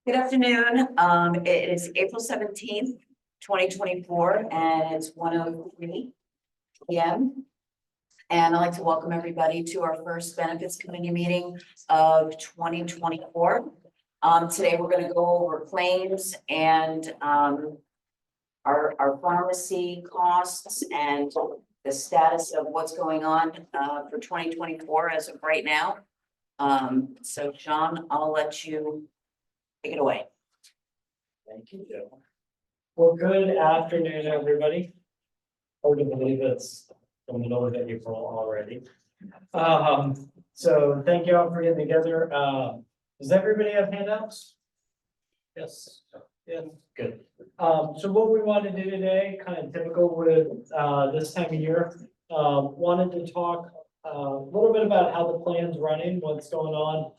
Good afternoon. It is April 17th, 2024, and it's 1:03 p.m. And I'd like to welcome everybody to our first Benefits Committee meeting of 2024. Today we're going to go over claims and our pharmacy costs and the status of what's going on for 2024 as of right now. So John, I'll let you take it away. Thank you, Joe. Well, good afternoon, everybody. Hard to believe it's the middle of April already. So thank you all for getting together. Does everybody have handouts? Yes. Yeah, good. So what we want to do today, kind of typical with this time of year, wanted to talk a little bit about how the plan's running, what's going on.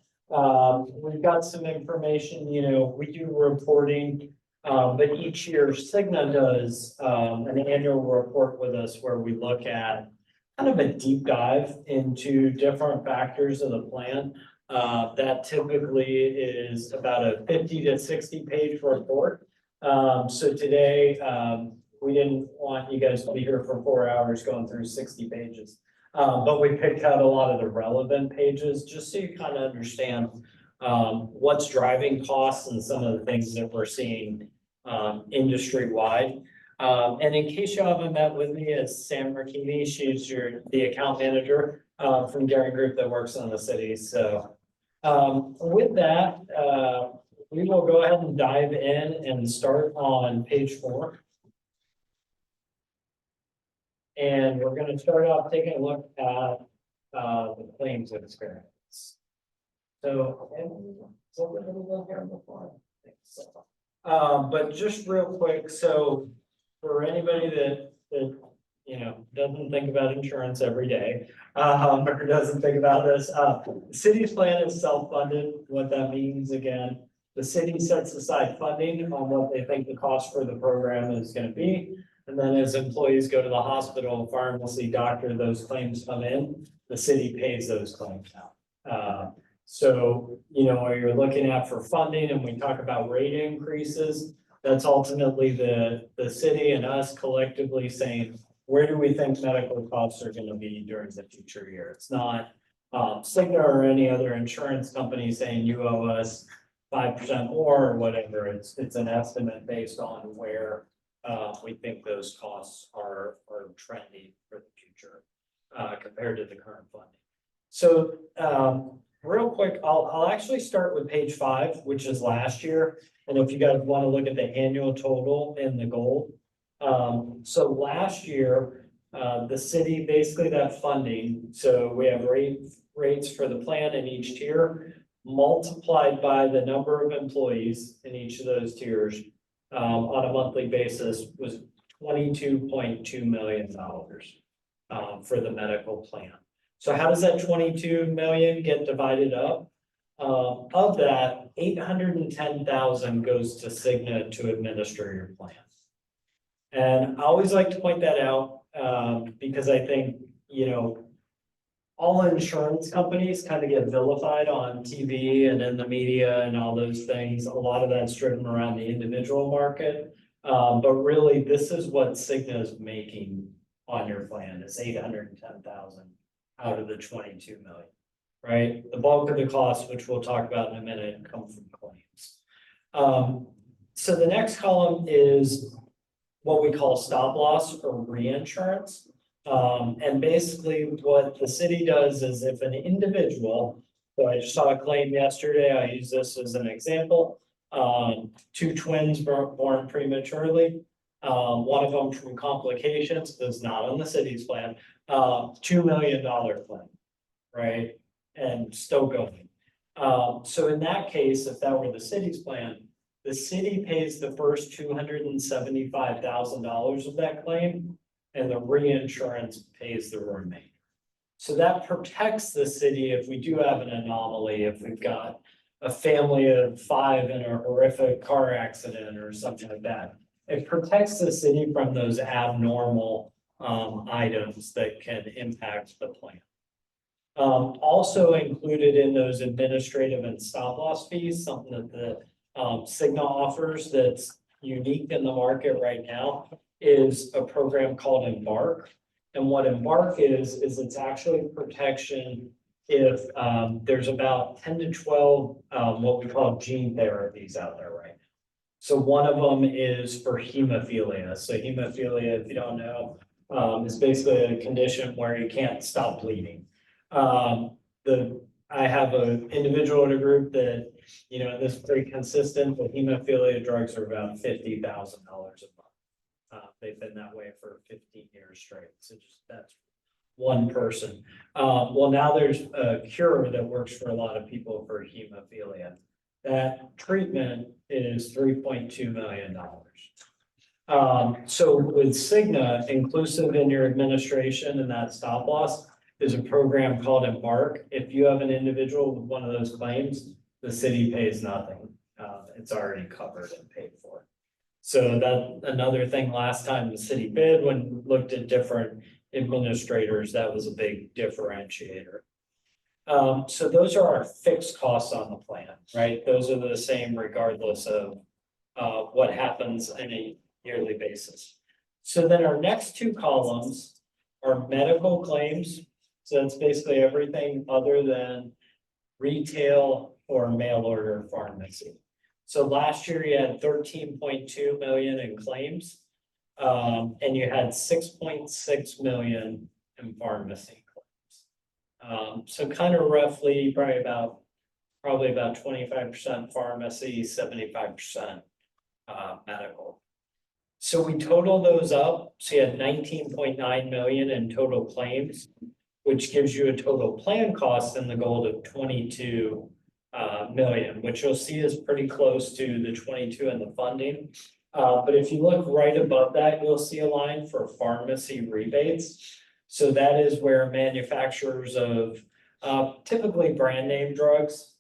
We've got some information, we do reporting, but each year Cigna does an annual report with us where we look at kind of a deep dive into different factors of the plan. That typically is about a 50 to 60 page report. So today, we didn't want you guys to be here for 4 hours going through 60 pages. But we picked out a lot of the relevant pages just so you kind of understand what's driving costs and some of the things that we're seeing industry wide. And in case you haven't met with me, it's Sam Marchini. She's the account manager from Daring Group that works on the city. So with that, we will go ahead and dive in and start on page 4. And we're going to start off taking a look at the claims experience. So, but just real quick, so for anybody that doesn't think about insurance every day, or doesn't think about this, the city's plan is self-funded. What that means, again, the city sets aside funding on what they think the cost for the program is going to be. And then as employees go to the hospital, pharmacy, doctor, those claims come in, the city pays those claims out. So, what you're looking at for funding, and we talk about rate increases, that's ultimately the city and us collectively saying, where do we think medical costs are going to be during the future year? It's not Cigna or any other insurance company saying you owe us 5% more or whatever. It's an estimate based on where we think those costs are trending for the future compared to the current funding. So real quick, I'll actually start with page 5, which is last year. And if you guys want to look at the annual total in the gold. So last year, the city, basically that funding, so we have rates for the plan in each tier multiplied by the number of employees in each of those tiers. On a monthly basis was $22.2 million for the medical plan. So how does that 22 million get divided up? Of that, 810,000 goes to Cigna to administer your plan. And I always like to point that out because I think, all insurance companies kind of get vilified on TV and in the media and all those things. A lot of that's driven around the individual market. But really, this is what Cigna is making on your plan. It's 810,000 out of the 22 million, right? The bulk of the costs, which we'll talk about in a minute, come from claims. So the next column is what we call stop loss or reinsurance. And basically what the city does is if an individual, so I just saw a claim yesterday, I use this as an example, 2 twins born prematurely, one of them from complications that's not on the city's plan, $2 million claim, right? And still going. So in that case, if that were the city's plan, the city pays the first $275,000 of that claim, and the reinsurance pays the remainder. So that protects the city if we do have an anomaly, if we've got a family of 5 in a horrific car accident or something like that. It protects the city from those abnormal items that can impact the plan. Also included in those administrative and stop loss fees, something that the Cigna offers that's unique in the market right now is a program called Embark. And what Embark is it's actually protection if there's about 10 to 12 what we call gene therapies out there right now. So one of them is for hemophilia. So hemophilia, if you don't know, is basically a condition where you can't stop bleeding. I have an individual in a group that, you know, this is pretty consistent, but hemophilia drugs are about $50,000 a month. They've been that way for 15 years straight. So just that's one person. Well, now there's a cure that works for a lot of people for hemophilia. That treatment is $3.2 million. So with Cigna, inclusive in your administration and that stop loss, is a program called Embark. If you have an individual with one of those claims, the city pays nothing. It's already covered and paid for. So that another thing last time the city bid, when looked at different administrators, that was a big differentiator. So those are our fixed costs on the plan, right? Those are the same regardless of what happens on a yearly basis. So then our next two columns are medical claims. So that's basically everything other than retail or mail order pharmacy. So last year you had 13.2 million in claims, and you had 6.6 million in pharmacy claims. So kind of roughly probably about 25% pharmacy, 75% medical. So we total those up. So you had 19.9 million in total claims, which gives you a total plan cost in the gold of 22 million, which you'll see is pretty close to the 22 in the funding. But if you look right above that, you'll see a line for pharmacy rebates. So that is where manufacturers of typically brand name drugs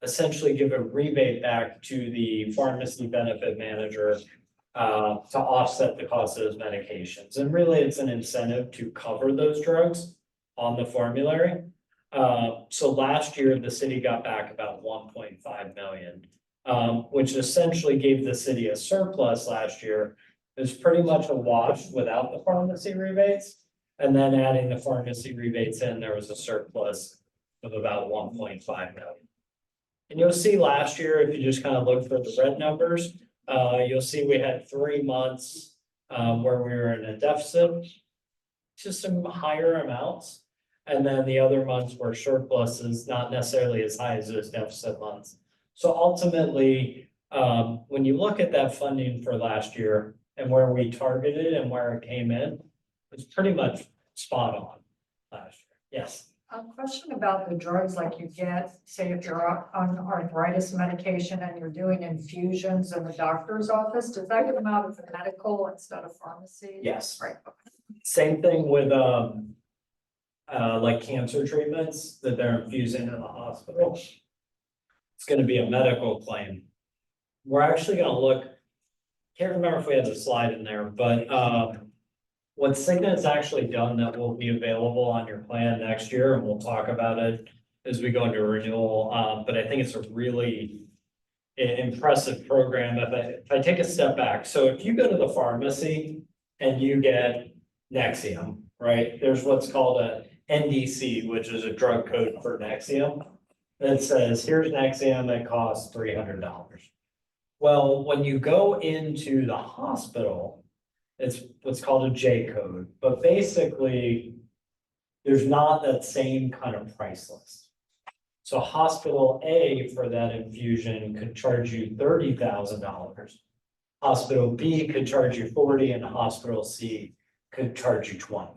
essentially give a rebate back to the pharmacy benefit manager to offset the cost of those medications. And really, it's an incentive to cover those drugs on the formulary. So last year, the city got back about 1.5 million, which essentially gave the city a surplus last year. It was pretty much a wash without the pharmacy rebates. And then adding the pharmacy rebates in, there was a surplus of about 1.5 million. And you'll see last year, if you just kind of look for the red numbers, you'll see we had 3 months where we were in a deficit, just some higher amounts. And then the other months were surpluses, not necessarily as high as those deficit months. So ultimately, when you look at that funding for last year and where we targeted and where it came in, it's pretty much spot on last year. Yes. A question about the drugs, like you get, say if you're on arthritis medication and you're doing infusions in the doctor's office, does that come out of the medical instead of pharmacy? Yes. Right. Same thing with like cancer treatments that they're infusing in the hospital. It's gonna be a medical claim. We're actually gonna look, can't remember if we had a slide in there, but what Cigna has actually done that will be available on your plan next year, and we'll talk about it as we go into renewal. But I think it's a really impressive program. If I take a step back, so if you go to the pharmacy and you get Nexium, right? There's what's called a NDC, which is a drug code for Nexium. That says, here's Nexium, it costs $300. Well, when you go into the hospital, it's what's called a J code, but basically there's not that same kind of price list. So hospital A for that infusion could charge you $30,000. Hospital B could charge you 40 and hospital C could charge you 20,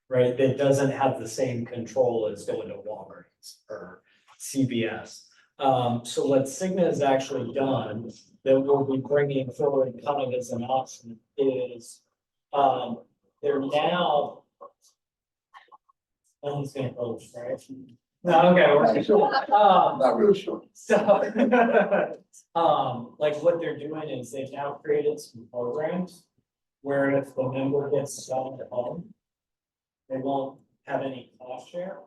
right? That doesn't have the same control as going to Walgreens or CVS. So what Cigna has actually done that we'll be bringing forward kind of as an option is they're now. I'm just gonna close, right? No, okay, we're sure. Not real sure. So, like what they're doing is they've now created some programs where if the member gets sent home, they won't have any cost share.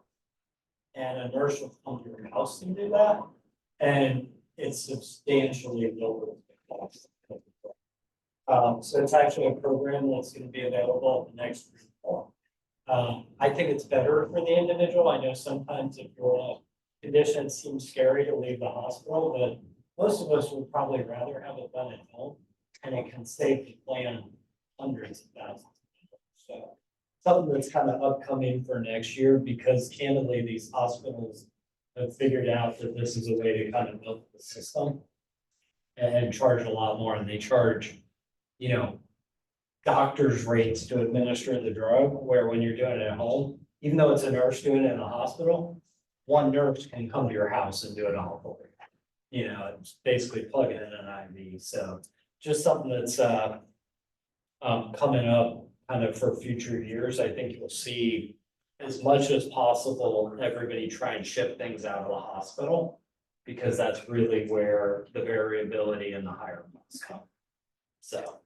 And a nurse will come to your house and do that. And it's substantially lower. So it's actually a program that's gonna be available at the next fall. I think it's better for the individual. I know sometimes if your condition seems scary to leave the hospital, but most of us would probably rather have it done at home, and it can save the plan hundreds of thousands. So something that's kind of upcoming for next year, because candidly, these hospitals have figured out that this is a way to kind of build the system and charge a lot more, and they charge, you know, doctor's rates to administer the drug, where when you're doing it at home, even though it's a nurse doing it in the hospital, one nurse can come to your house and do it all for you. You know, it's basically plugging in an IV, so just something that's coming up kind of for future years. I think you'll see as much as possible, everybody try and ship things out of the hospital, because that's really where the variability and the higher costs come. So.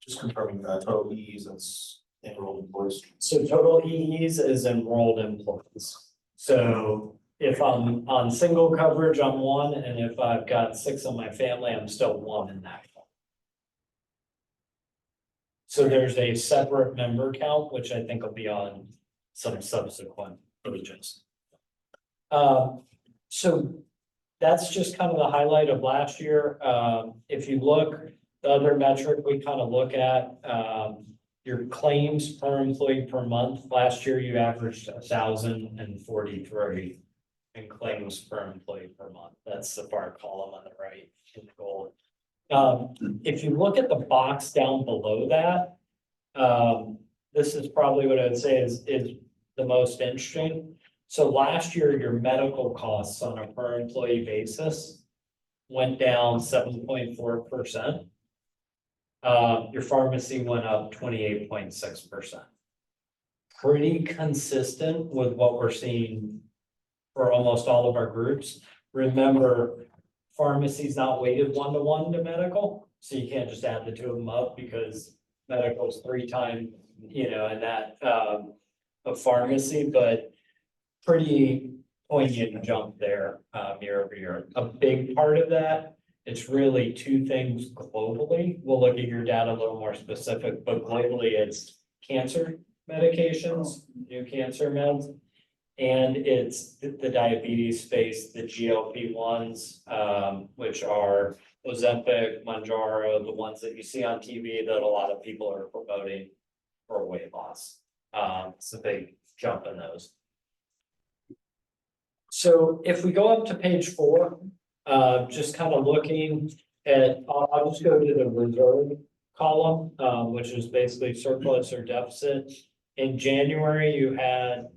Just confirming that total EEs that's enrolled employees. So total EEs is enrolled employees. So if I'm on single coverage, I'm one, and if I've got 6 in my family, I'm still one in that. So there's a separate member count, which I think will be on some subsequent pages. So that's just kind of the highlight of last year. If you look, the other metric we kind of look at, your claims per employee per month. Last year, you averaged 1,043 in claims per employee per month. That's the bar column on the right in the gold. If you look at the box down below that, this is probably what I'd say is the most interesting. So last year, your medical costs on a per employee basis went down 7.4%. Your pharmacy went up 28.6%. Pretty consistent with what we're seeing for almost all of our groups. Remember, pharmacy's not weighted 1-to-1 to medical, so you can't just add the two of them up, because medical's 3 times, you know, and that of pharmacy, but pretty poignant jump there year over year. A big part of that, it's really 2 things globally. We'll look at your data a little more specific, but globally it's cancer medications, new cancer meds, and it's the diabetes space, the GLP-1s, which are Ozempic, Mounjaro, the ones that you see on TV that a lot of people are promoting for weight loss. It's a big jump in those. So if we go up to page 4, just kind of looking at, I'll just go to the reserve column, which is basically surplus or deficit. In January, you had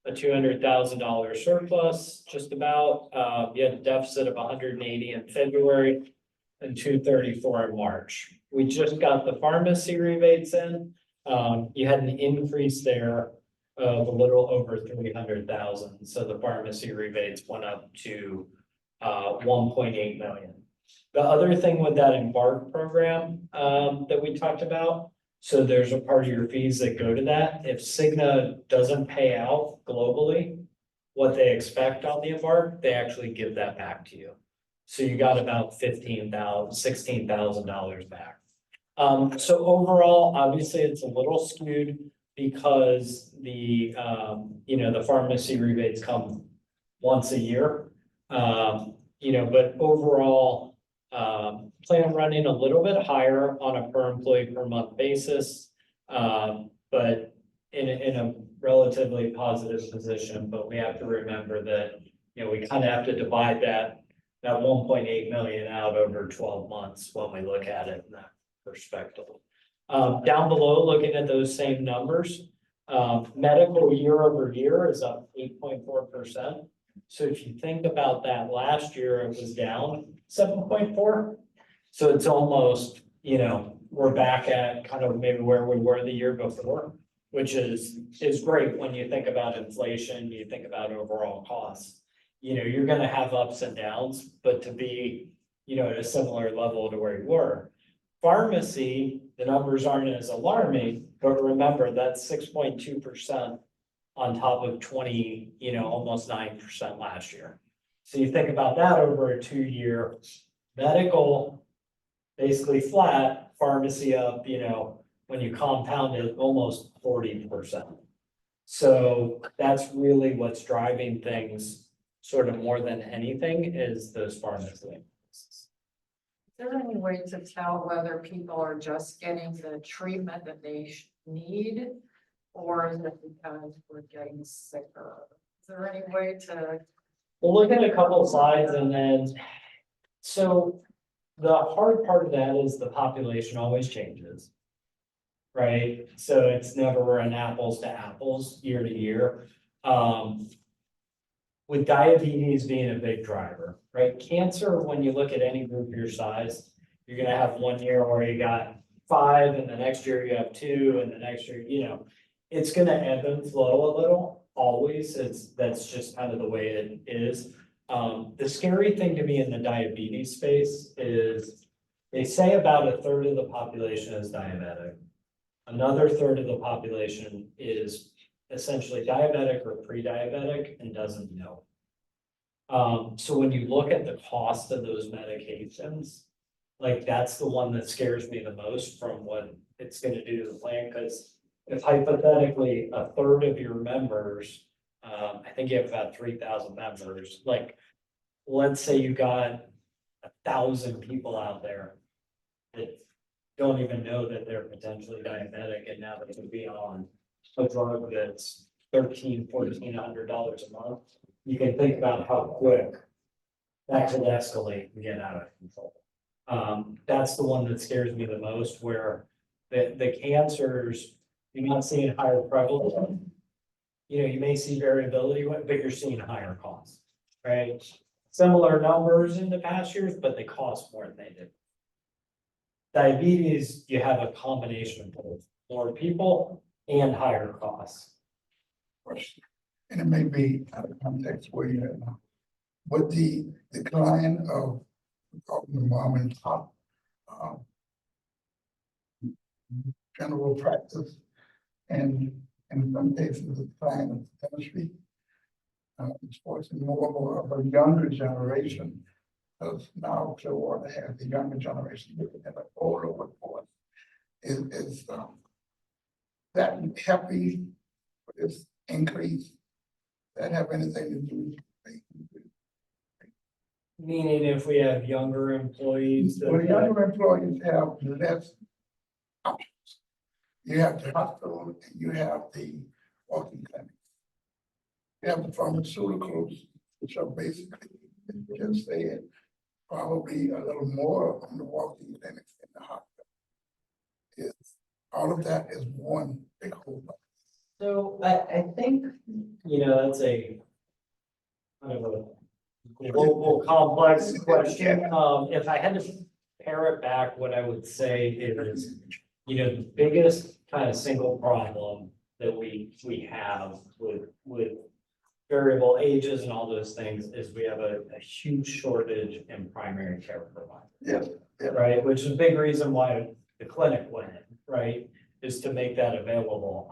a $200,000 surplus, just about. You had a deficit of 180 in February and 234 in March. We just got the pharmacy rebates in. You had an increase there of a little over 300,000. So the pharmacy rebates went up to 1.8 million. The other thing with that Embark program that we talked about, so there's a part of your fees that go to that. If Cigna doesn't pay out globally what they expect on the Embark, they actually give that back to you. So you got about $16,000 back. So overall, obviously it's a little skewed because the the pharmacy rebates come once a year. But overall, plan running a little bit higher on a per employee per month basis, but in a relatively positive position. But we have to remember that, we kind of have to divide that 1.8 million out over 12 months when we look at it in that perspective. Down below, looking at those same numbers, medical year over year is up 8.4%. So if you think about that, last year it was down 7.4. So it's almost, we're back at kind of maybe where we were the year before, which is great when you think about inflation, you think about overall costs. You're going to have ups and downs, but to be, at a similar level to where you were. Pharmacy, the numbers aren't as alarming, but remember that's 6.2% on top of 20, almost 9% last year. So you think about that over a 2 year, medical basically flat, pharmacy up, when you compound it, almost 40%. So that's really what's driving things sort of more than anything is those pharmacy increases. Is there any way to tell whether people are just getting the treatment that they need? Or is it because we're getting sicker? Is there any way to? We'll look at a couple of slides and then, so the hard part of that is the population always changes. Right, so it's never an apples to apples year to year. With diabetes being a big driver, right? Cancer, when you look at any group your size, you're gonna have 1 year where you got 5 and the next year you have 2 and the next year, it's gonna ebb and flow a little, always. That's just kind of the way it is. The scary thing to me in the diabetes space is they say about a third of the population is diabetic. Another third of the population is essentially diabetic or pre-diabetic and doesn't know. So when you look at the cost of those medications, like that's the one that scares me the most from what it's gonna do to the plan, because if hypothetically a third of your members, I think you have about 3,000 members, like, let's say you got 1,000 people out there that don't even know that they're potentially diabetic, and now they can be on a drug that's $1,400 a month. You can think about how quick that could escalate and get out of control. That's the one that scares me the most, where the cancers, you're not seeing higher prevalence. You may see variability, but you're seeing higher costs, right? Similar numbers in the past years, but they cost more than they did. Diabetes, you have a combination of both, more people and higher costs. Question. And it may be out of context where you're at now. But the decline of the mom and pop general practice and in some cases the decline of dentistry is forcing more and more of a younger generation. Because now Clearwater has the younger generation looking at an older workforce. Is that happy with this increase? That have anything to do with? Meaning if we have younger employees. that- Well, younger employees have less options. You have the hospital and you have the walking clinics. You have the pharmaceuticals, which are basically, just saying, probably a little more on the walking clinics in the hospital. It's, all of that is one big whole. So I think, that's a kind of a global complex question. If I had to pare it back, what I would say is, the biggest kind of single problem that we have with variable ages and all those things is we have a huge shortage in primary care providers. Yes. Yeah. Right, which is a big reason why the clinic went in, right, is to make that available.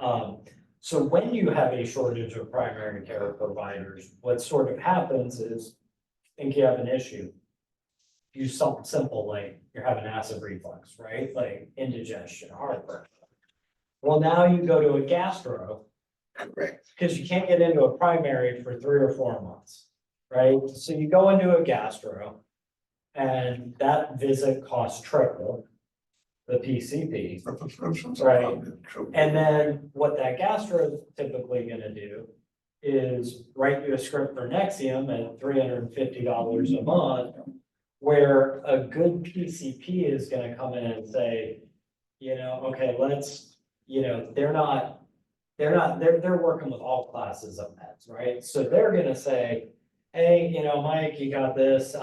So when you have a shortage of primary care providers, what sort of happens is, think you have an issue. Use something simple like you're having acid reflux, right? Like indigestion, heartburn. Well, now you go to a gastro. Correct. Because you can't get into a primary for 3 or 4 months, right? So you go into a gastro and that visit costs triple the PCP. The prescriptions. Right. And then what that gastro is typically gonna do is write you a script for Nexium at $350 a month, where a good PCP is gonna come in and say, okay, let's, they're working with all classes of meds, right? So they're gonna say, hey, Mike, you got this,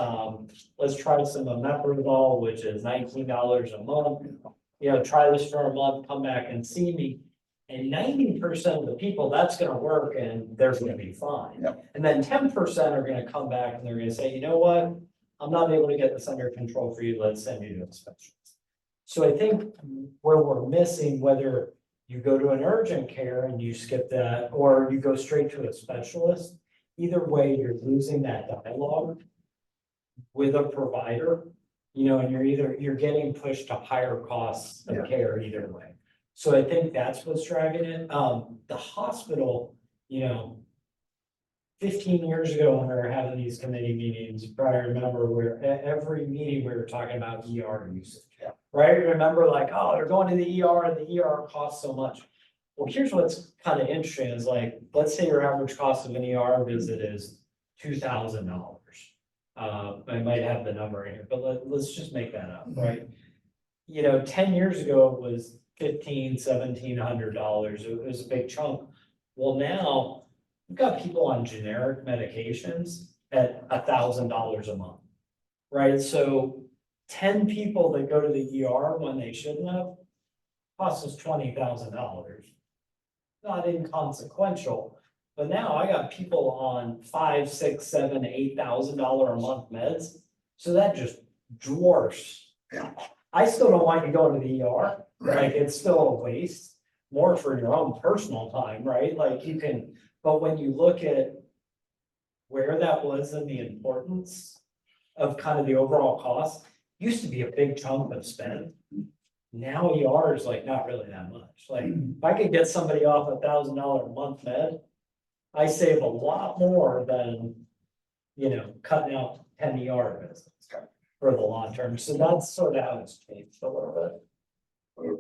let's try some omeprazole, which is $19 a month. Try this for a month, come back and see me. And 90% of the people, that's gonna work and they're gonna be fine. Yep. And then 10% are gonna come back and they're gonna say, you know what? I'm not able to get this under control for you, let's send you to a specialist. So I think where we're missing, whether you go to an urgent care and you skip that, or you go straight to a specialist, either way, you're losing that dialogue with a provider, you know, and you're getting pushed to higher costs Yeah. of care either way. So I think that's what's driving it. The hospital, you know, 15 years ago, when we were having these committee meetings, you probably remember where every meeting we were talking about ER usage. Yeah. Right? Remember like, oh, they're going to the ER and the ER costs so much. Well, here's what's kind of interesting is like, let's say your average cost of an ER visit is $2,000. I might have the number in here, but let's just make that up, right? You know, 10 years ago, it was $1,700. It was a big chunk. Well, now we've got people on generic medications at $1,000 a month. Right? So 10 people that go to the ER when they shouldn't have costs us $20,000. Not inconsequential, but now I got people on $5, $6, $7, $8,000 a month meds. So that just dwarfs. Yeah. I still don't want you going to the ER. Right. Like, it's still a waste, more for your own personal time, right? Like you can, but when you look at where that was and the importance of kind of the overall cost, used to be a big chunk of spend. Now ER is like not really that much. Like, if I could get somebody off $1,000 a month med, I save a lot more than, you know, cutting out 10 ER visits for the long term. So that's sort of how it's changed a little bit.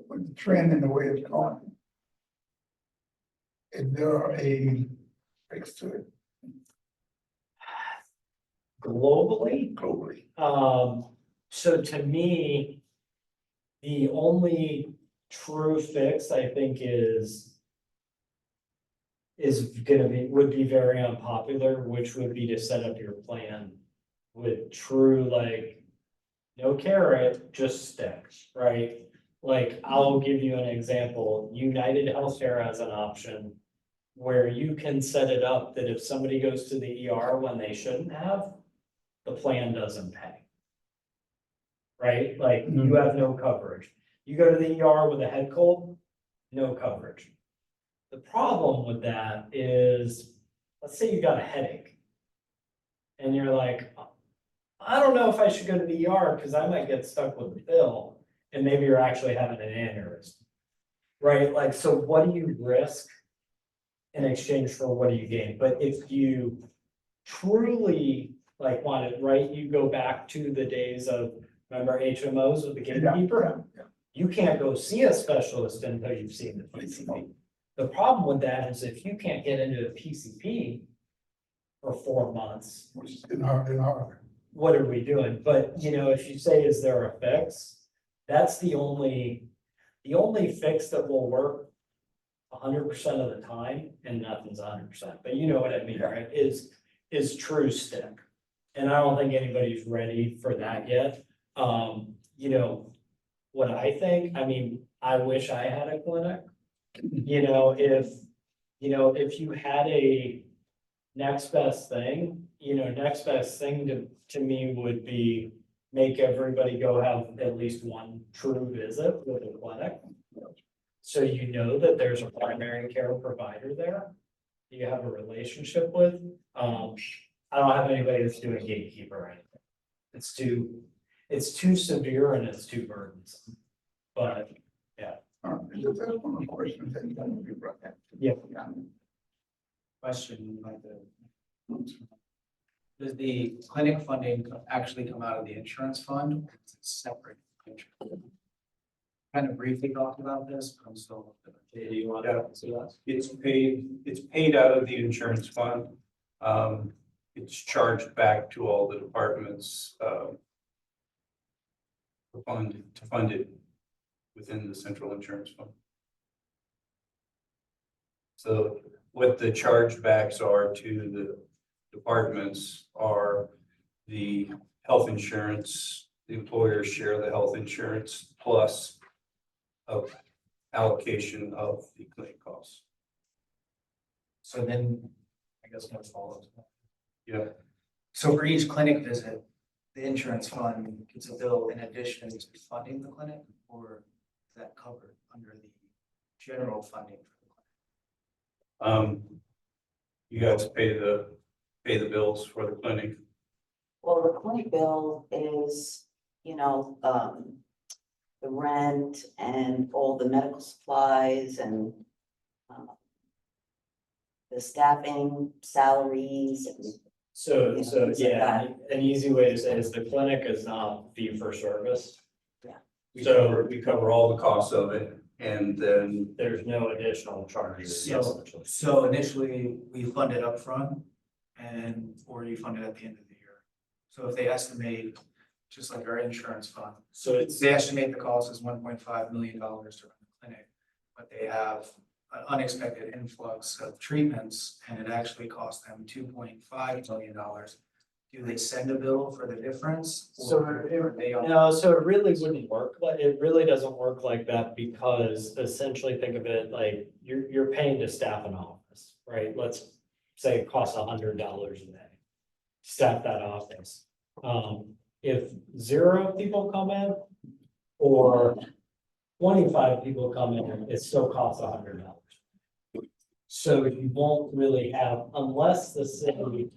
With the trend and the way it's going. Is there a fix to it Globally, globally? so to me, the only true fix, I think, would be very unpopular, which would be to set up your plan with true, like, no carrot, just sticks, right? Like, I'll give you an example. United Healthcare has an option where you can set it up that if somebody goes to the ER when they shouldn't have, the plan doesn't pay. Right? Like, you have no coverage. You go to the ER with a head cold, no coverage. The problem with that is, let's say you got a headache. And you're like, I don't know if I should go to the ER because I might get stuck with the bill. And maybe you're actually having an aneurysm. Right? Like, so what do you risk in exchange for what do you gain? But if you truly like want it right, you go back to the days of, remember HMOs with the gatekeeper? Yeah. You can't go see a specialist until you've seen the PCP. The problem with that is if you can't get into a PCP for 4 months, Which is getting harder and harder. what are we doing? But, you know, if you say, is there a fix? That's the only fix that will work 100% of the time, and nothing's 100%, but you know what I mean, right? Is true stick. And I don't think anybody's ready for that yet. You know, what I think, I mean, I wish I had a clinic. You know, if you had a next best thing, you know, next best thing to me would be make everybody go have at least one true visit with a clinic. So you know that there's a primary care provider there you have a relationship with. I don't have anybody that's doing gatekeeper or anything. It's too severe and it's too burdensome. But Just ask one of the questions that you don't be brought up. Yeah. Question like does the clinic funding actually come out of the insurance fund or is it separate? Kind of briefly talked about this, but I'm still. do you want Yeah. to see that? It's paid out of the insurance fund. It's charged back to all the departments, to fund it within the central insurance fund. So what the chargebacks are to the departments are the health insurance, the employers share the health insurance plus a allocation of the clinic costs. So then, I guess no follow-up. Yeah, So for each clinic visit, the insurance fund gets a bill in addition to funding the clinic, or is that covered under the general funding for the clinic? you guys pay the pay the bills for the clinic? Well, the clinic bill is, the rent and all the medical supplies and the staffing, salaries, and So, Yeah, so, things like yeah, an easy way to say is the clinic is not fee for service. So- We cover all the costs of it, and then There's no additional charges. So, essentially. so initially, we fund it upfront or you fund it at the end of the year. So if they estimate, just like our insurance fund, So it's, they estimate the cost is $1.5 million to run the clinic, but they have an unexpected influx of treatments, and it actually costs them $2.5 million. Do they send a bill for the difference? So or are they on? no, so it really wouldn't work, it really doesn't work like that, because essentially think of it like you're paying to staff an office, right? Let's say it costs $100 a day. Staff that office. If 0 people come in or 25 people come in, it still costs $100. So you won't really have, unless the city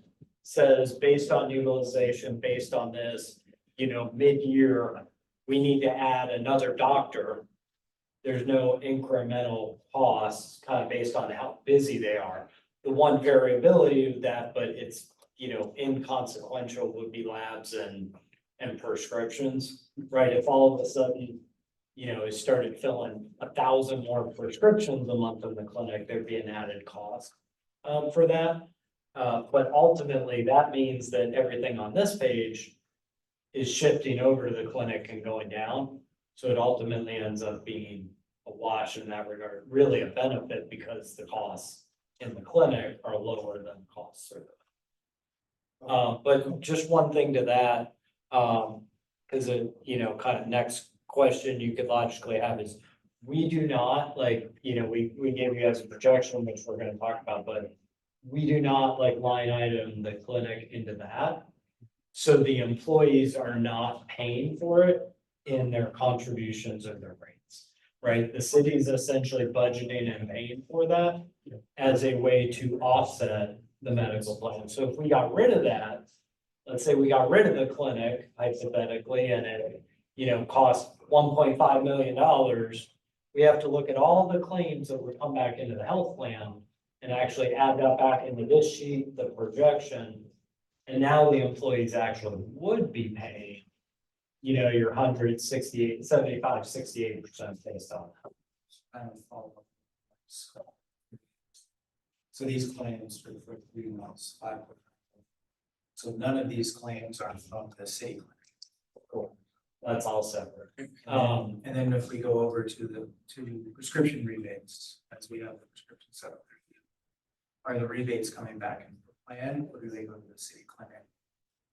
says, based on utilization, based on this, mid-year, we need to add another doctor. There's no incremental costs, kind of based on how busy they are. The one variability of that, but it's, inconsequential, would be labs and prescriptions, right? If all of a sudden, it started filling 1,000 more prescriptions a month in the clinic, there'd be an added cost for that. But ultimately, that means that everything on this page is shifting over to the clinic and going down. So it ultimately ends up being a wash in that regard, really a benefit, because the costs in the clinic are lower than the costs of but just one thing to that, because kind of next question you could logically have is, we do not we gave you guys a projection, which we're gonna talk about, but we do not line item the clinic into that. So the employees are not paying for it in their contributions or their rates, right? The city is essentially budgeting and paying for that as a way to offset the medical plan. So if we got rid of that, let's say we got rid of the clinic hypothetically, and it, cost $1.5 million, we have to look at all the claims that would come back into the health plan and actually add that back into this sheet, the projection. And now the employees actually would be paying, your 168, 75, 68% based on that. Kind of follow up. So these claims for 3 months, 5. So none of these claims are from the city clinic. Cool. That's all separate. And then if we go over to the prescription rebates, as we have the prescription set up, are the rebates coming back into the plan, or do they go to the city clinic?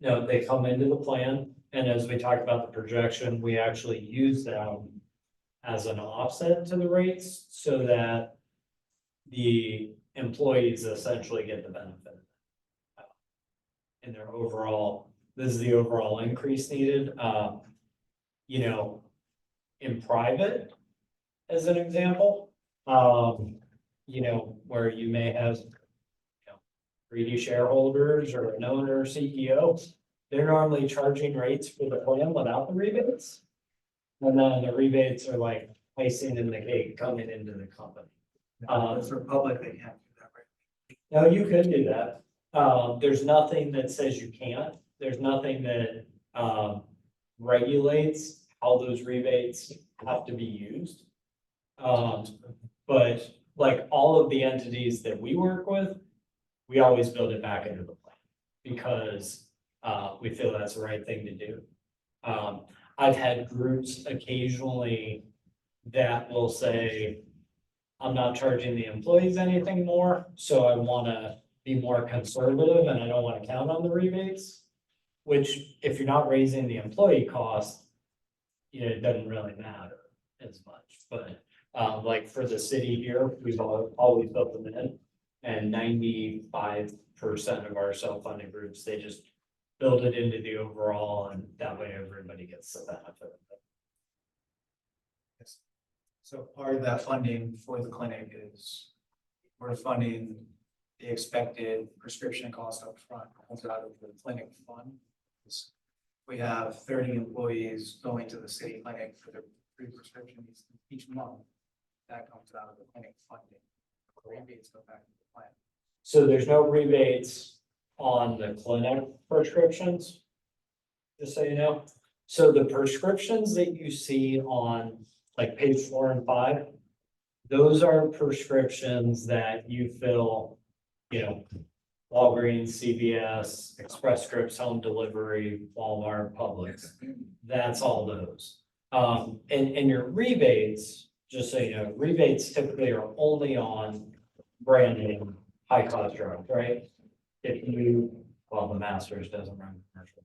No, they come into the plan, and as we talked about the projection, we actually use them as an offset to the rates, so that the employees essentially get the benefit. In their overall, this is the overall increase needed, in private, as an example, where you may have, greedy shareholders or an owner, CEO, they're normally charging rates for the plan without the rebates. And then the rebates are like icing in the cake coming into the company. For public, they can't do that, right? No, you could do that. There's nothing that says you can't. There's nothing that regulates how those rebates have to be used. But like all of the entities that we work with, we always build it back into the plan because we feel that's the right thing to do. I've had groups occasionally that will say, I'm not charging the employees anything more, so I want to be more conservative and I don't want to count on the rebates. Which, if you're not raising the employee cost, it doesn't really matter as much. But like for the city here, we've always built them in, and 95% of our self-funded groups, they just build it into the overall, and that way everybody gets the benefit of it. So part of that funding for the clinic is we're funding the expected prescription cost up front comes out of the clinic fund. We have 30 employees going to the city clinic for their free prescriptions each month. That comes out of the clinic funding. Rebates go back to the plan. So there's no rebates on the clinic prescriptions? Just so you know, so the prescriptions that you see on like page 4 and 5, those are prescriptions that you fill, you know, Walgreens, CVS, Express Scripts, home delivery, Walmart, Publix. That's all those. And your rebates, just so you know, rebates typically are only on branded high cost drugs, right? If you, well, the Masters doesn't run commercial.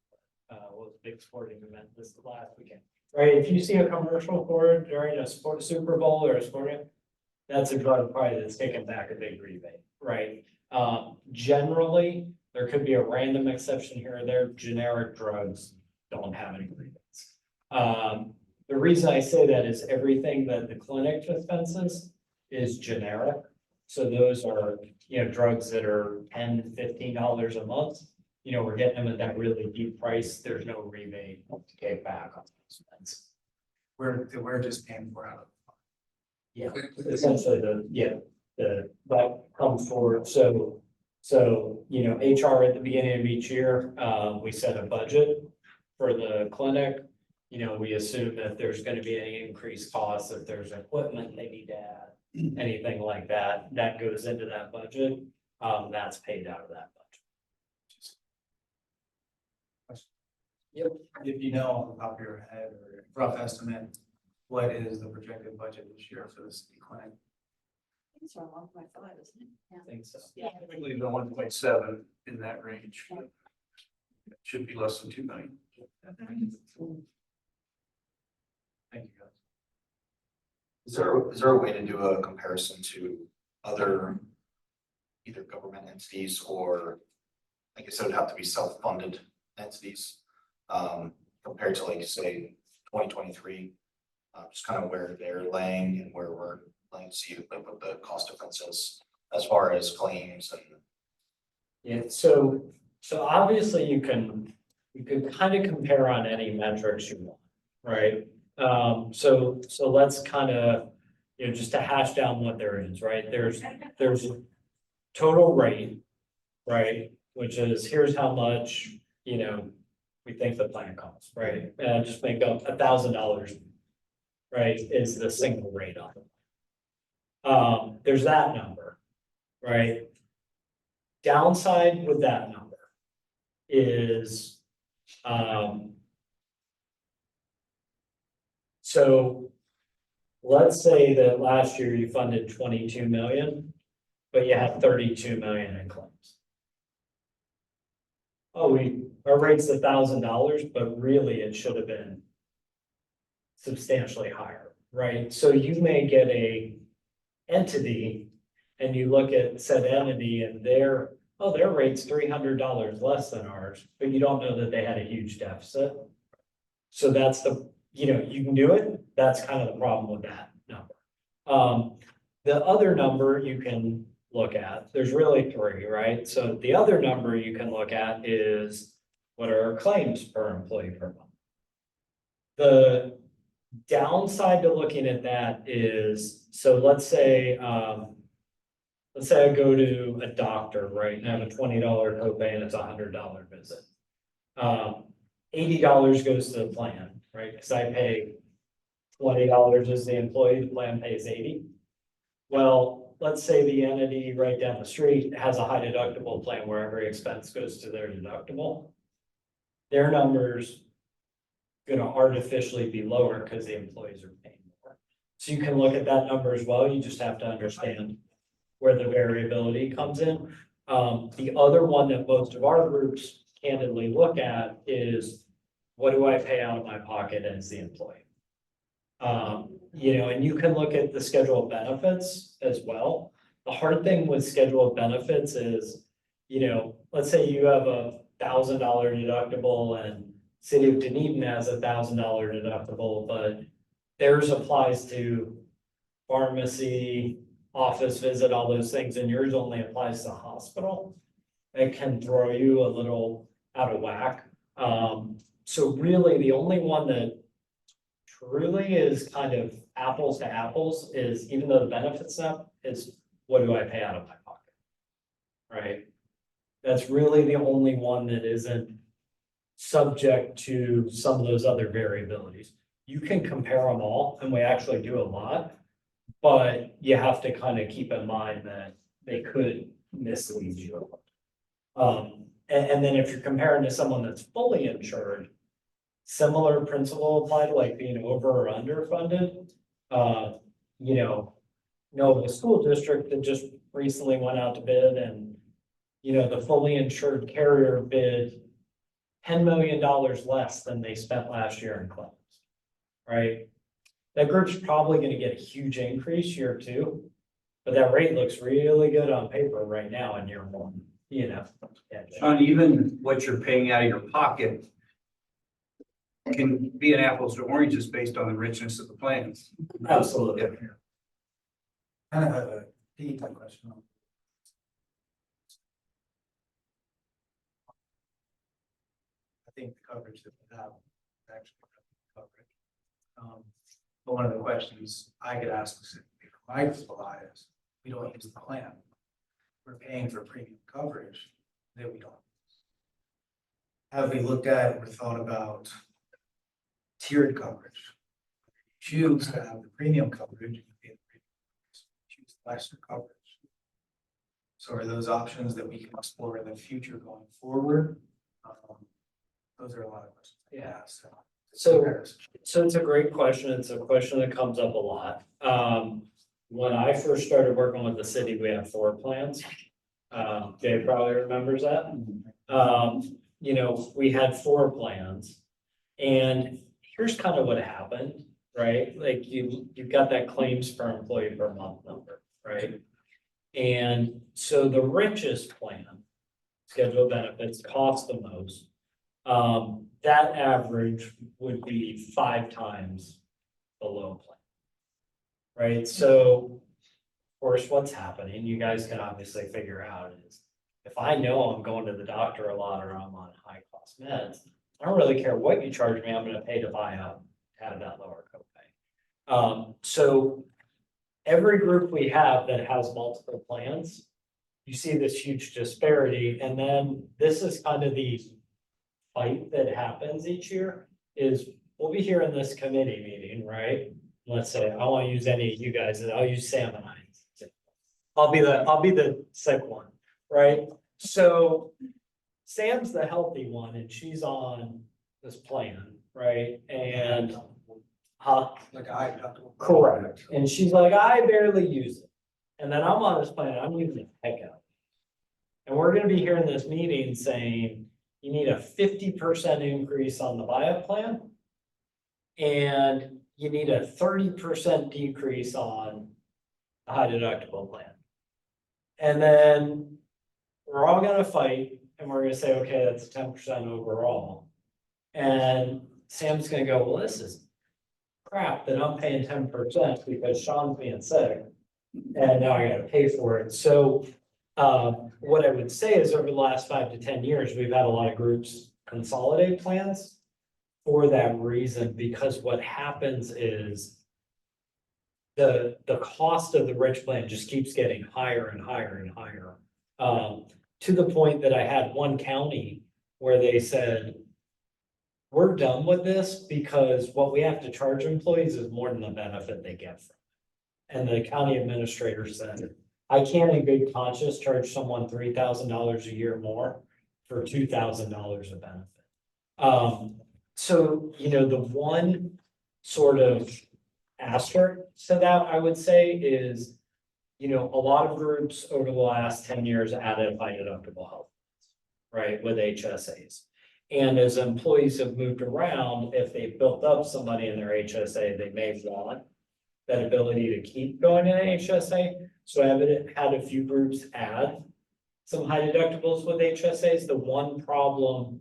Was a big sporting event this last weekend, right? If you see a commercial for it during a Super Bowl or a sporting, that's a drug probably that's taken back a big rebate, right? Generally, there could be a random exception here or there. Generic drugs don't have any rebates. The reason I say that is everything that the clinic dispenses is generic. So those are, you know, drugs that are $10, $15 a month. You know, we're getting them at that really deep price. There's no rebate to get back on those meds. We're just paying for out of. Yeah, essentially that comes forward. So, you know, HR at the beginning of each year, we set a budget for the clinic. You know, we assume that there's going to be any increased costs, if there's equipment they need to add, anything like that, that goes into that budget. That's paid out of that budget. Yep. If you know off the top of your head or rough estimate, what is the projected budget this year for the city clinic? It's around 1.5, isn't it? Yeah. I think so. Yeah. Typically the 1.7 in that range. It should be less than 2 million. Thank you, guys. Is there a way to do a comparison to other either government entities or, like I said, it'd have to be self-funded entities, compared to, like, say, 2023, just kind of where they're laying and where we're laying to see like what the cost difference is as far as claims and. Yeah, so obviously you could kind of compare on any metrics you want, right? So let's kind of, you know, just to hash down what there is, right? There's total rate, right? Which is, here's how much, you know, we think the plan costs, right? Just make up $1,000, right, is the single rate on it. There's that number, right? Downside with that number is, so let's say that last year you funded 22 million, but you had 32 million in claims. Oh, our rate's $1,000, but really it should have been substantially higher, right? So you may get a entity and you look at said entity and their rate's $300 less than ours, but you don't know that they had a huge deficit. So that's the, you know, you can do it. That's kind of the problem with that number. The other number you can look at, there's really three, right? So the other number you can look at is what are our claims per employee per month? The downside to looking at that is, so let's say I go to a doctor, right, and I have a $20 copay and it's a $100 visit. $80 goes to the plan, right? Because I pay $20 as the employee, the plan pays $80. Well, let's say the entity right down the street has a high deductible plan where every expense goes to their deductible. Their numbers going to artificially be lower because the employees are paying more. So you can look at that number as well. You just have to understand where the variability comes in. The other one that most of our groups candidly look at is, what do I pay out of my pocket as the employee? You know, and you can look at the schedule of benefits as well. The hard thing with schedule of benefits is, you know, let's say you have a $1,000 deductible and City of Dunedin has a $1,000 deductible, but theirs applies to pharmacy, office visit, all those things, and yours only applies to hospital, it can throw you a little out of whack. So really, the only one that truly is kind of apples to apples is, even though the benefits up, is what do I pay out of my pocket? Right? That's really the only one that isn't subject to some of those other variabilities. You can compare them all, and we actually do a lot, but you have to kind of keep in mind that they could mislead you. And then if you're comparing to someone that's fully insured, similar principle applied, like being over or underfunded. You know, the school district that just recently went out to bid, and, the fully insured carrier bid $10 million less than they spent last year in claims, right? That group's probably gonna get a huge increase year two, but that rate looks really good on paper right now in year one, Yeah. Sean, even what you're paying out of your pocket can be an apples to oranges based on the richness of the plans. Absolutely. Kind of have a detailed question on. I think the coverage that we have is actually coverage. But one of the questions I get asked specifically from my supply is, we don't use the plan. We're paying for premium coverage that we don't. Have we looked at or thought about tiered coverage? Choose to have the premium coverage, you pay the premium price. Choose lesser coverage. So are those options that we can explore in the future going forward? Those are a lot of questions. Yeah, So it's a great question. It's a question that comes up a lot. When I first started working with the city, we had 4 plans. Dave probably remembers that. We had 4 plans. And here's kind of what happened, right? Like you've got that claims per employee per month number, right? And so the richest plan, scheduled benefits, cost the most. That average would be 5 times the low plan. Right, so of course, what's happening, you guys can obviously figure out is, if I know I'm going to the doctor a lot or I'm on high cost meds, I don't really care what you charge me, I'm gonna pay to buy out, have that lower copay. So every group we have that has multiple plans, you see this huge disparity, and then this is kind of the fight that happens each year, is we'll be here in this committee meeting, right? Let's say, I won't use any of you guys, I'll use Sam and I. I'll be the sick one, right? So Sam's the healthy one and she's on this plan, right? And, like I. correct. And she's like, I barely use it. And then I'm on this plan, I'm using the heck out of it. And we're gonna be here in this meeting saying, you need a 50% increase on the buy-up plan. And you need a 30% decrease on the high deductible plan. And then we're all gonna fight and we're gonna say, okay, that's 10% overall. And Sam's gonna go, well, this is crap that I'm paying 10% because Sean's being sick. And now I gotta pay for it. So what I would say is, over the last 5 to 10 years, we've had a lot of groups consolidate plans for that reason, because what happens is the cost of the rich plan just keeps getting higher and higher and higher. To the point that I had one county where they said, we're done with this because what we have to charge employees is more than the benefit they get from it. And the county administrator said, I can't in good conscience charge someone $3,000 a year more for $2,000 of benefit. So, the one sort of asterisk to that, I would say, is, a lot of groups over the last 10 years added high deductible health, right, with HSAs. And as employees have moved around, if they've built up somebody in their HSA, they may want that ability to keep going in an HSA. So I've had a few groups add some high deductibles with HSAs. The one problem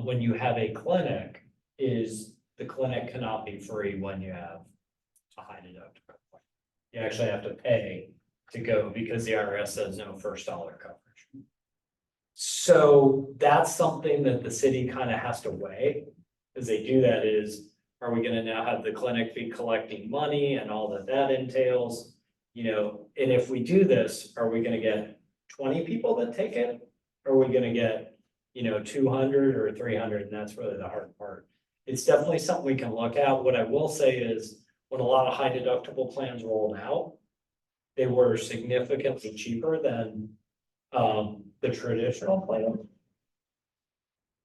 when you have a clinic is the clinic cannot be free when you have a high deductible. You actually have to pay to go because the IRS says no first dollar coverage. So that's something that the city kind of has to weigh as they do that is, are we gonna now have the clinic be collecting money and all that that entails? You know, and if we do this, are we gonna get 20 people that take it? Or are we gonna get, 200 or 300? And that's really the hard part. It's definitely something we can look at. What I will say is, when a lot of high deductible plans rolled out, they were significantly cheaper than the traditional plan.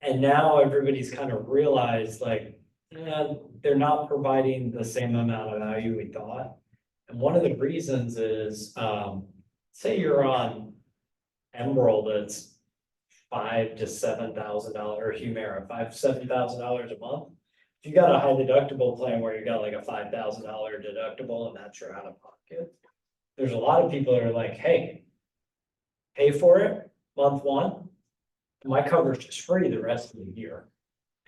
And now everybody's kind of realized like, they're not providing the same amount of value we thought. And one of the reasons is, say you're on Emerald, that's $5,000 to $7,000, or Humira, $5,000 to $7,000 a month. If you got a high deductible plan where you got like a $5,000 deductible and that's your out of pocket, there's a lot of people that are like, hey, pay for it month one. My coverage is free the rest of the year.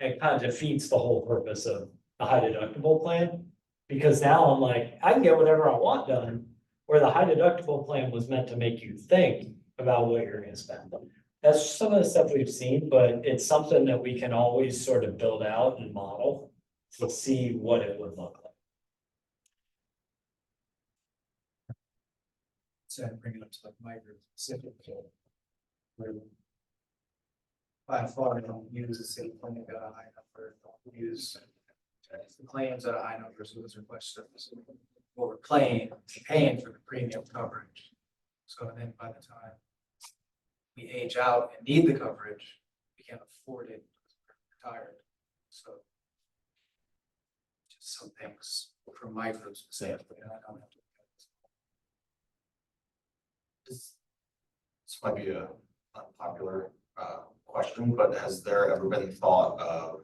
It kind of defeats the whole purpose of the high deductible plan. Because now I'm like, I can get whatever I want done, where the high deductible plan was meant to make you think about what you're gonna spend. That's some of the stuff we've seen, but it's something that we can always sort of build out and model to see what it would look like. So bring it up to like my group specifically. Where by far, they don't use the city clinic at a high number, don't use the claims at a high number, so those are questions. What we're paying for the premium coverage. So then by the time we age out and need the coverage, we can't afford it because we're retired. So just some things from my group specifically, and I don't have to. This might be a unpopular question, but has there ever been thought of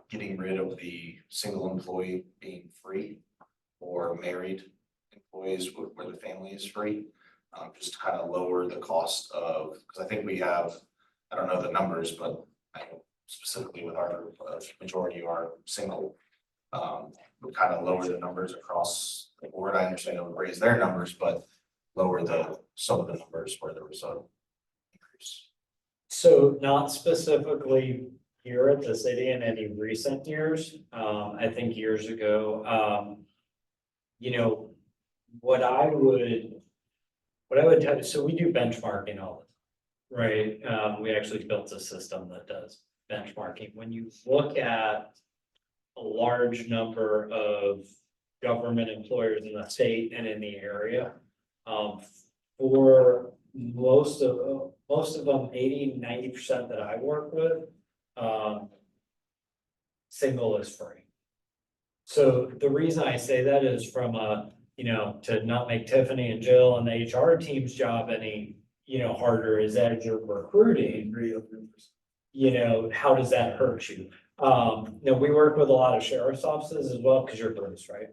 getting rid of the single employee being free or married employees where the family is free? Just to kind of lower the cost of, because I think we have, I don't know the numbers, but I know specifically with our group, majority are single. We kind of lower the numbers across the board. I understand it would raise their numbers, but lower some of the numbers where there was a increase. So not specifically here at the city in any recent years. I think years ago, what I would tell you, so we do benchmarking all the time, right? We actually built a system that does benchmarking. When you look at a large number of government employers in the state and in the area, for most of them, 80–90% that I work with, single is free. So the reason I say that is from to not make Tiffany and Jill and the HR team's job any, harder, is as you're recruiting, how does that hurt you? We work with a lot of sheriff's offices as well, because you're Bruce, right?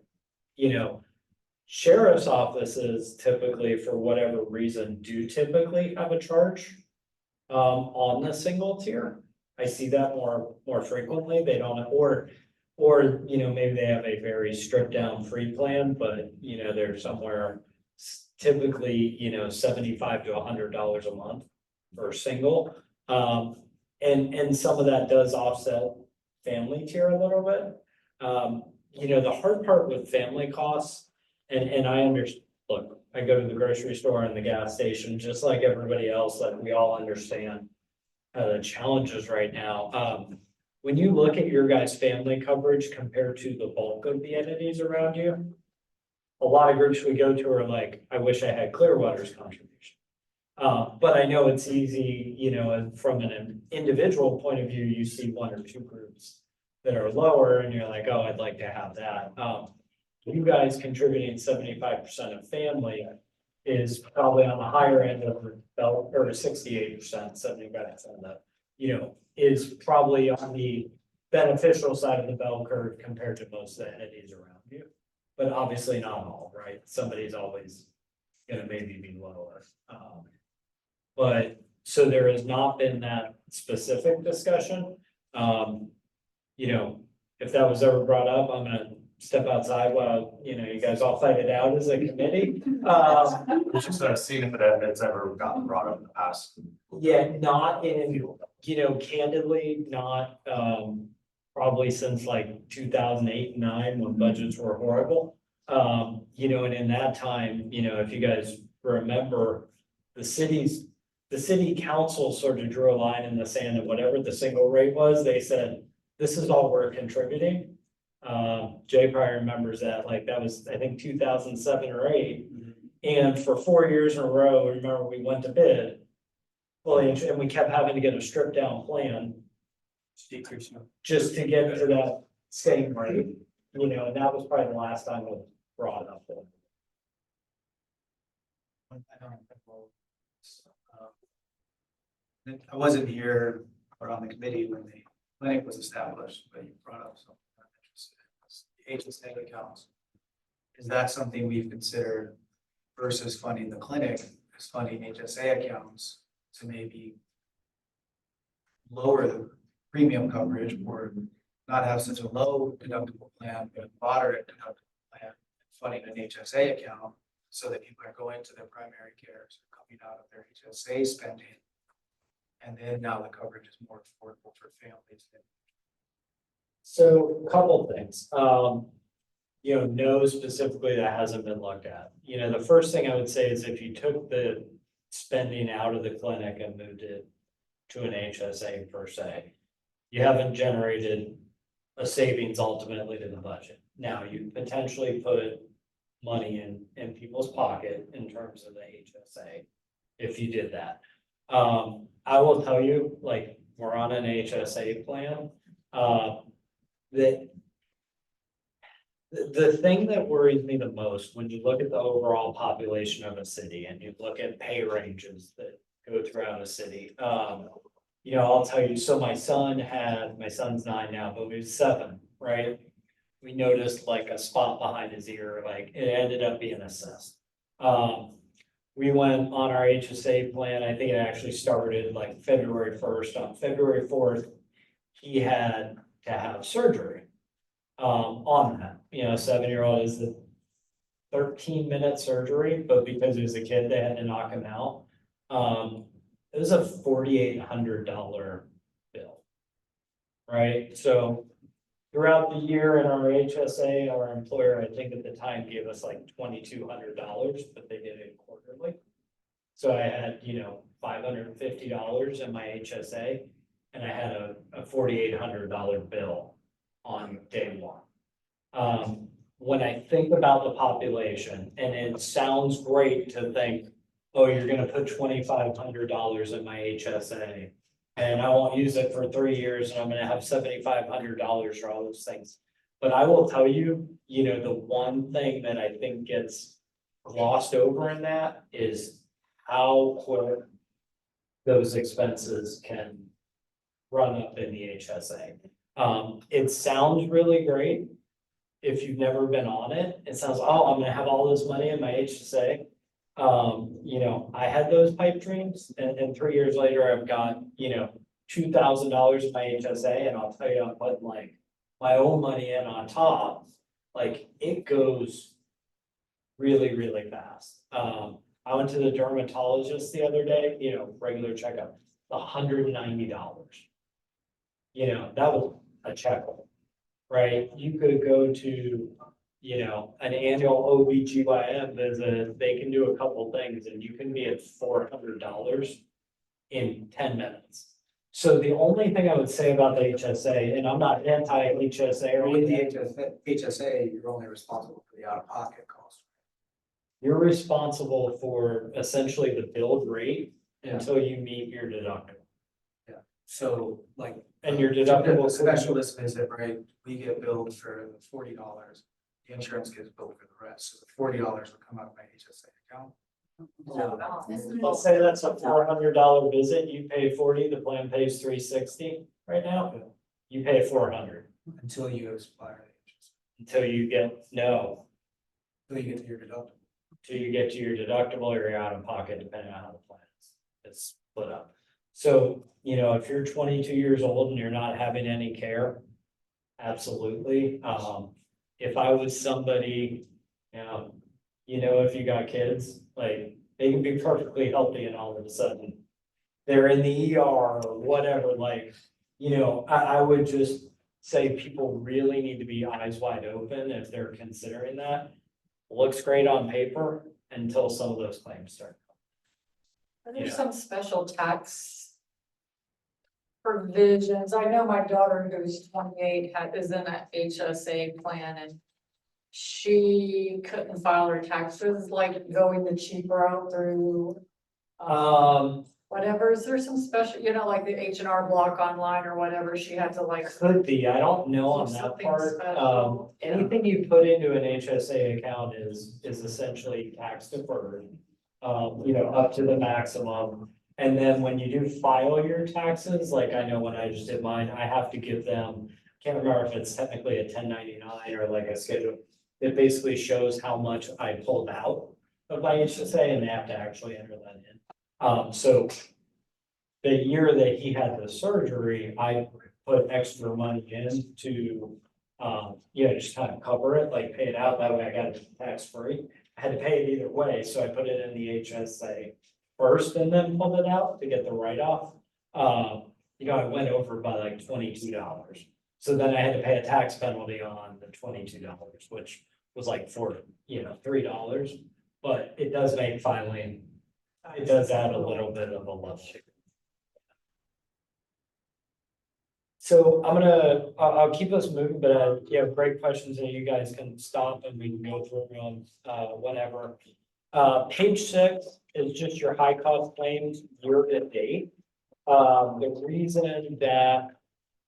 Sheriff's offices typically, for whatever reason, do typically have a charge on the single tier. I see that more frequently. They don't, or maybe they have a very stripped down free plan, but they're somewhere typically, $75 to $100 a month for a single. And some of that does offset family tier a little bit. The hard part with family costs, and I understand, look, I go to the grocery store and the gas station, just like everybody else, like we all understand the challenges right now. When you look at your guys' family coverage compared to the bulk of the entities around you, a lot of groups we go to are like, I wish I had Clearwater's contribution. But I know it's easy, from an individual point of view, you see one or two groups that are lower and you're like, oh, I'd like to have that. You guys contributing 75% of family is probably on the higher end of the belt, or 68%, 75% of that, is probably on the beneficial side of the bell curve compared to most of the entities around you. But obviously not all, right? Somebody's always gonna maybe be lower. But so there has not been that specific discussion. If that was ever brought up, I'm gonna step outside while, you guys all fight it out as a committee. It's just seeing if it's ever gotten brought up in the past. Yeah, not in, candidly, not, probably since like 2008 and 9 when budgets were horrible. And in that time, if you guys remember, the city council sort of drew a line in the sand and whatever the single rate was, they said, this is all we're contributing. Jay probably remembers that, like, that was, I think, 2007 or 8. And for 4 years in a row, remember, we went to bid. Well, and we kept having to get a stripped down plan just to get to that same rate, and that was probably the last time it was brought up. I wasn't here or on the committee when the clinic was established, but you brought up something I'm interested in. The HSA accounts. Is that something we've considered versus funding the clinic, is funding HSA accounts to maybe lower the premium coverage or not have such a low deductible plan, but a moderate deductible plan, funding an HSA account so that people are going to their primary care, so coming out of their HSA spending. And then now the coverage is more affordable for families. So a couple things, no, specifically that hasn't been looked at. The first thing I would say is if you took the spending out of the clinic and moved it to an HSA per se, you haven't generated a savings ultimately to the budget. Now, you potentially put money in people's pocket in terms of the HSA if you did that. I will tell you, like, we're on an HSA plan, that the thing that worries me the most when you look at the overall population of a city and you look at pay ranges that go throughout a city, I'll tell you, so my son's 9 now, but he was 7, right? We noticed like a spot behind his ear, like it ended up being a cyst. We went on our HSA plan. I think it actually started like February 1st. On February 4th, he had to have surgery on that. 7-year-old is the 13-minute surgery, but because he was a kid, they had to knock him out. It was a $4,800 bill, right? So throughout the year in our HSA, our employer, I think at the time, gave us like $2,200, but they did it quarterly. So I had, $550 in my HSA, and I had a $4,800 bill on day one. When I think about the population, and it sounds great to think, oh, you're gonna put $2,500 in my HSA, and I won't use it for 3 years, and I'm gonna have $7,500 for all those things. But I will tell you, the one thing that I think gets glossed over in that is how quick those expenses can run up in the HSA. It sounds really great. If you've never been on it, it sounds, oh, I'm gonna have all this money in my HSA. I had those pipe dreams, and 3 years later, I've got, $2,000 in my HSA, and I'll tell you, I'm putting like my own money in on top. Like, it goes really, really fast. I went to the dermatologist the other day, regular checkup, $190. That was a checkup, right? You could go to, an annual OBGYN visit, they can do a couple things and you can be at $400 in 10 minutes. So the only thing I would say about the HSA, and I'm not anti-HSA or With the anything, HSA, you're only responsible for the out-of-pocket cost. you're responsible for essentially the billed rate until you meet your deductible. So like. And your deductible. A specialist visit, right, we get billed for the $40, the insurance gets billed for the rest, so the $40 will come out of my HSA account. Let's say that's a $400 visit, you pay 40, the plan pays 360 right now, you pay 400 Until you expire the HSA, until you get, no, until you get to your deductible. till you get to your deductible or you're out of pocket, depending on how the plan is. It's split up. So, if you're 22 years old and you're not having any care, absolutely. if I was somebody, if you got kids, like, they can be perfectly healthy and all of a sudden they're in the ER or whatever, like, I would just say people really need to be eyes wide open if they're considering that. Looks great on paper until some of those claims start. There's Yeah. some special tax provisions. I know my daughter who's 28 is in a HSA plan and she couldn't file her taxes, like going the cheap route through whatever. Is there some special, like the H&R Block online or whatever, she had to like. Could be, I don't know on Is there that something part. special? Anything you put into an HSA account is essentially tax deferred. Up to the maximum. And then when you do file your taxes, like I know when I just did mine, I have to give them, can't remember if it's technically a 1099 or like a schedule. It basically shows how much I pulled out of my HSA and they have to actually enter that in. So the year that he had the surgery, I put extra money in to, just kind of cover it, like pay it out. That way I got it tax free. I had to pay it either way, so I put it in the HSA first and then pulled it out to get the write-off. I went over by like $22. So then I had to pay a tax penalty on the $22, which was like $3. But it does make filing, it does add a little bit of a level. So I'll keep us moving, but you have great questions that you guys can stop and we can go through them, whenever. Page 6 is just your high cost claims year to date. The reason that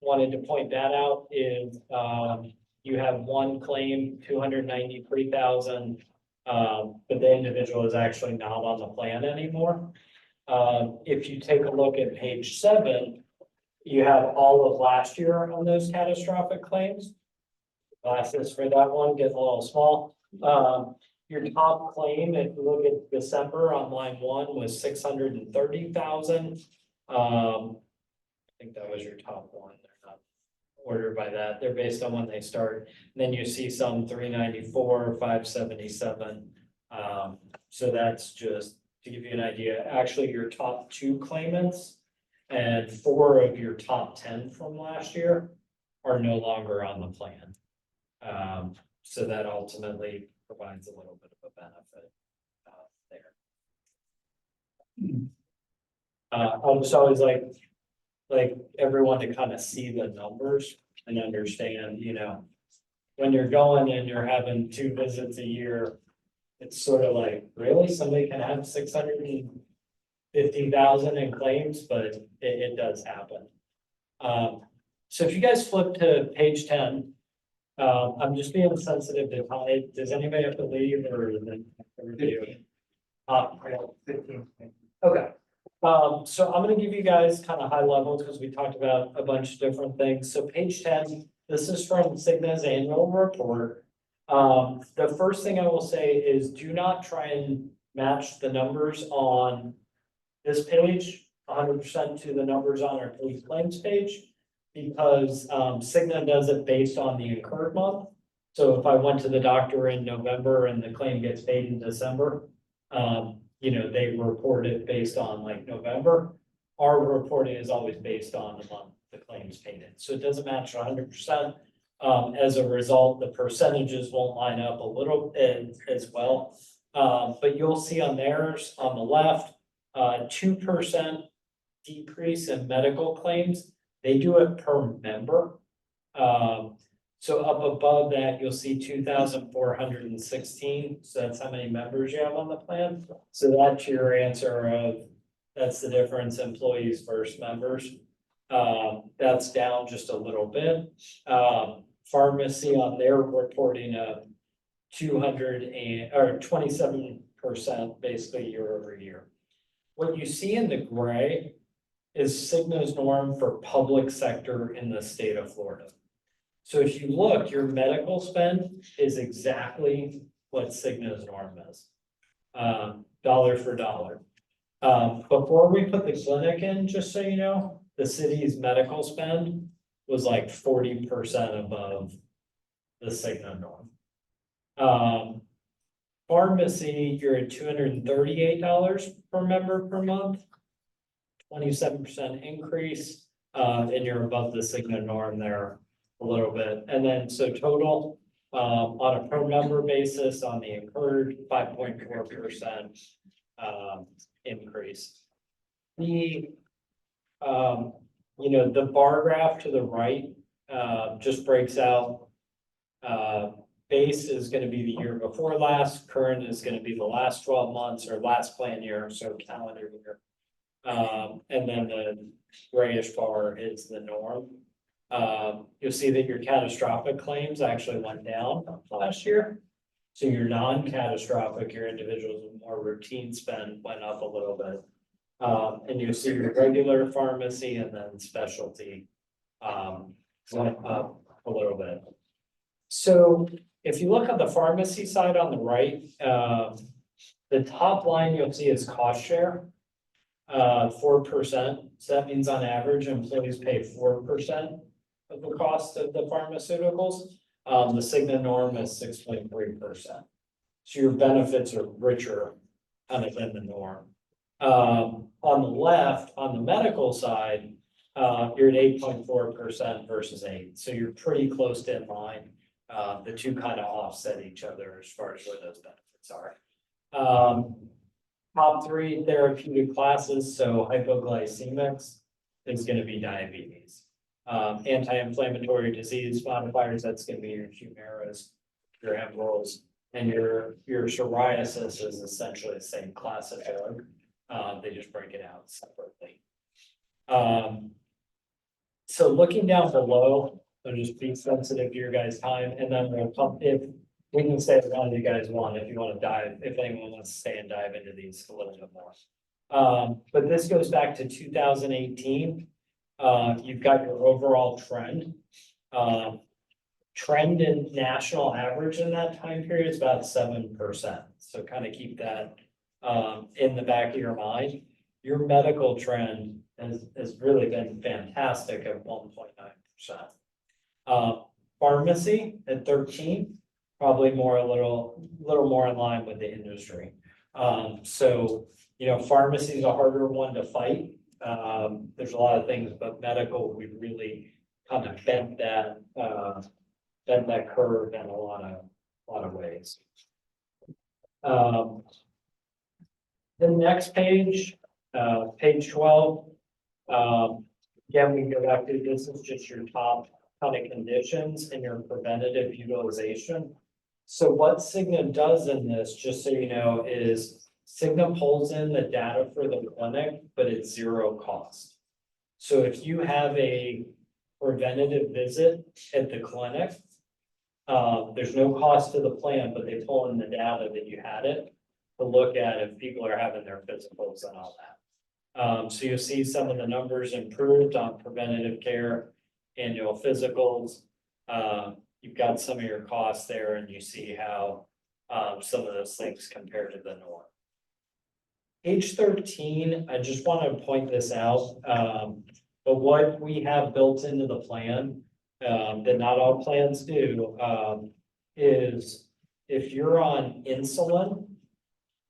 wanted to point that out is, you have one claim, 293,000. But the individual is actually not on the plan anymore. If you take a look at page 7, you have all of last year on those catastrophic claims. Glasses for that one, getting a little small. Your top claim, if you look at December on line 1 was 630,000. I think that was your top one. They're not ordered by that. They're based on when they start. And then you see some 394, 577. So that's just to give you an idea. Actually, your top 2 claimants and 4 of your top 10 from last year are no longer on the plan. So that ultimately provides a little bit of a benefit there. I just always like everyone to kind of see the numbers and understand, when you're going and you're having 2 visits a year, it's sort of like, really, somebody can have 650,000 in claims, but it does happen. So if you guys flip to page 10, I'm just being sensitive to time. Does anybody have to leave or is it review? 15. Okay. So I'm gonna give you guys kind of high levels because we talked about a bunch of different things. So page 10, this is from Cigna's annual report. The first thing I will say is do not try and match the numbers on this page 100% to the numbers on our police claims page. Because Cigna does it based on the incurred month. So if I went to the doctor in November and the claim gets paid in December, they report it based on like November. Our reporting is always based on the month the claim is paid in. So it doesn't match 100%. As a result, the percentages won't line up a little as well. But you'll see on theirs on the left, 2% decrease in medical claims. They do it per member. So up above that, you'll see 2,416. So that's how many members you have on the plan. So that's your answer of, that's the difference, employees versus members. That's down just a little bit. Pharmacy on their reporting of 27% basically year over year. What you see in the gray is Cigna's norm for public sector in the state of Florida. So if you look, your medical spend is exactly what Cigna's norm is. Dollar for dollar. Before we put the clinic in, just so you know, the city's medical spend was like 40% above the Cigna norm. Pharmacy, you're at $238 per member per month. 27% increase, and you're above the Cigna norm there a little bit. And then, so total, on a per member basis, on the incurred, 5.4%, increase. The, the bar graph to the right, just breaks out, base is gonna be the year before last, current is gonna be the last 12 months or last plan year, so calendar year. And then the grayish bar is the norm. You'll see that your catastrophic claims actually went down last year. So your non-catastrophic, your individuals with more routine spend went up a little bit. And you'll see your regular pharmacy and then specialty, went up a little bit. So if you look at the pharmacy side on the right, the top line you'll see is cost share. 4%, so that means on average, employees pay 4% of the cost of the pharmaceuticals. The Cigna norm is 6.3%. So your benefits are richer kind of than the norm. On the left, on the medical side, you're at 8.4% versus 8%. So you're pretty close to in line. The two kind of offset each other as far as where those benefits are. Top three therapeutic classes, so hypoglycemics is going to be diabetes. Anti-inflammatory disease modifiers, that's going to be your Humiras, your Enbrels, and your psoriasis is essentially the same class of drug. They just break it out separately. So looking down below, so just be sensitive to your guys' time, and then we'll come if we can say what you guys want, if you want to dive, if anyone wants to stay and dive into these a little bit more. But this goes back to 2018. You've got your overall trend. Trend in national average in that time period is about 7%. So kind of keep that in the back of your mind. Your medical trend has really been fantastic at 1.9%. Pharmacy at 13%. Probably a little more in line with the industry. So, pharmacy is a harder one to fight. There's a lot of things, but medical, we really kind of bent that curve in a lot of ways. The next page, page 12. Again, we go back to, this is just your top kind of conditions and your preventative utilization. So what Cigna does in this, just so you know, is Cigna pulls in the data for the clinic, but it's zero cost. So if you have a preventative visit at the clinic, there's no cost to the plan, but they pull in the data that you had it to look at if people are having their physicals and all that. So you'll see some of the numbers improved on preventative care, annual physicals. You've got some of your costs there and you see how some of those things compare to the norm. Page 13, I just want to point this out, but what we have built into the plan that not all plans do is if you're on insulin,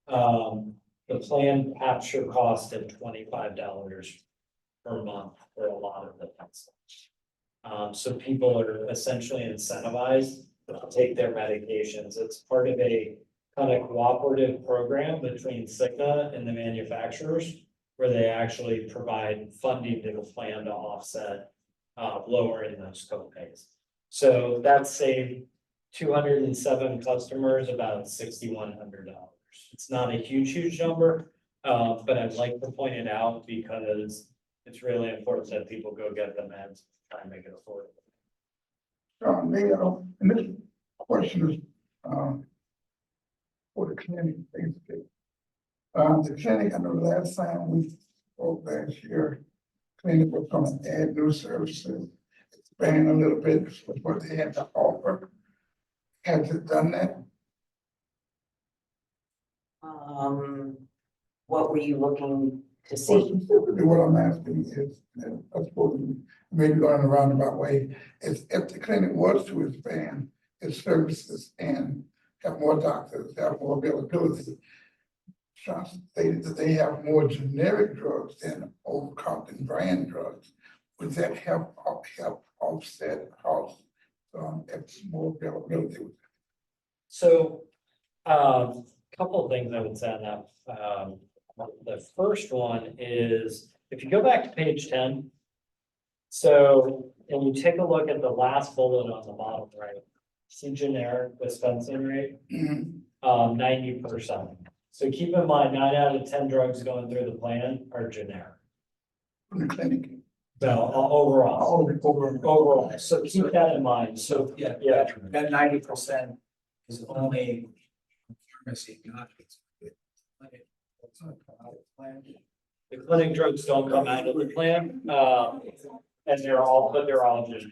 the plan caps your cost at $25 per month for a lot of the insulin. So people are essentially incentivized to take their medications. It's part of a kind of cooperative program between Cigna and the manufacturers, where they actually provide funding to the plan to offset lowering those copays. So that saved 207 customers about $6,100. It's not a huge number, but I'd like to point it out because it's really important that people go get the meds. Try and make it affordable. And this question is for the clinic, basically. The clinic, I know last time we spoke last year, clinic was going to add new services, expand a little bit with what they had to offer. Has it done that? What were you looking to Well, see? specifically what I'm asking is, and I suppose maybe going in a roundabout way, is if the clinic was to expand, its services and have more doctors, have more availability. Johnson stated that they have more generic drugs than over-the-counter brand drugs. Would that help offset costs, if more availability? So, couple of things I would say on that. The first one is, if you go back to page 10. So, and you take a look at the last bullet on the bottom right, see generic dispensing rate, Mhm. 90%. So keep in mind, 9 out of 10 drugs going through the plan are generic. From the clinic. No, overall, overall, so keep that in mind, So, yeah, Yeah. that 90% is only pharmacy, not. the clinic drugs don't come out of the plan, and they're all generic.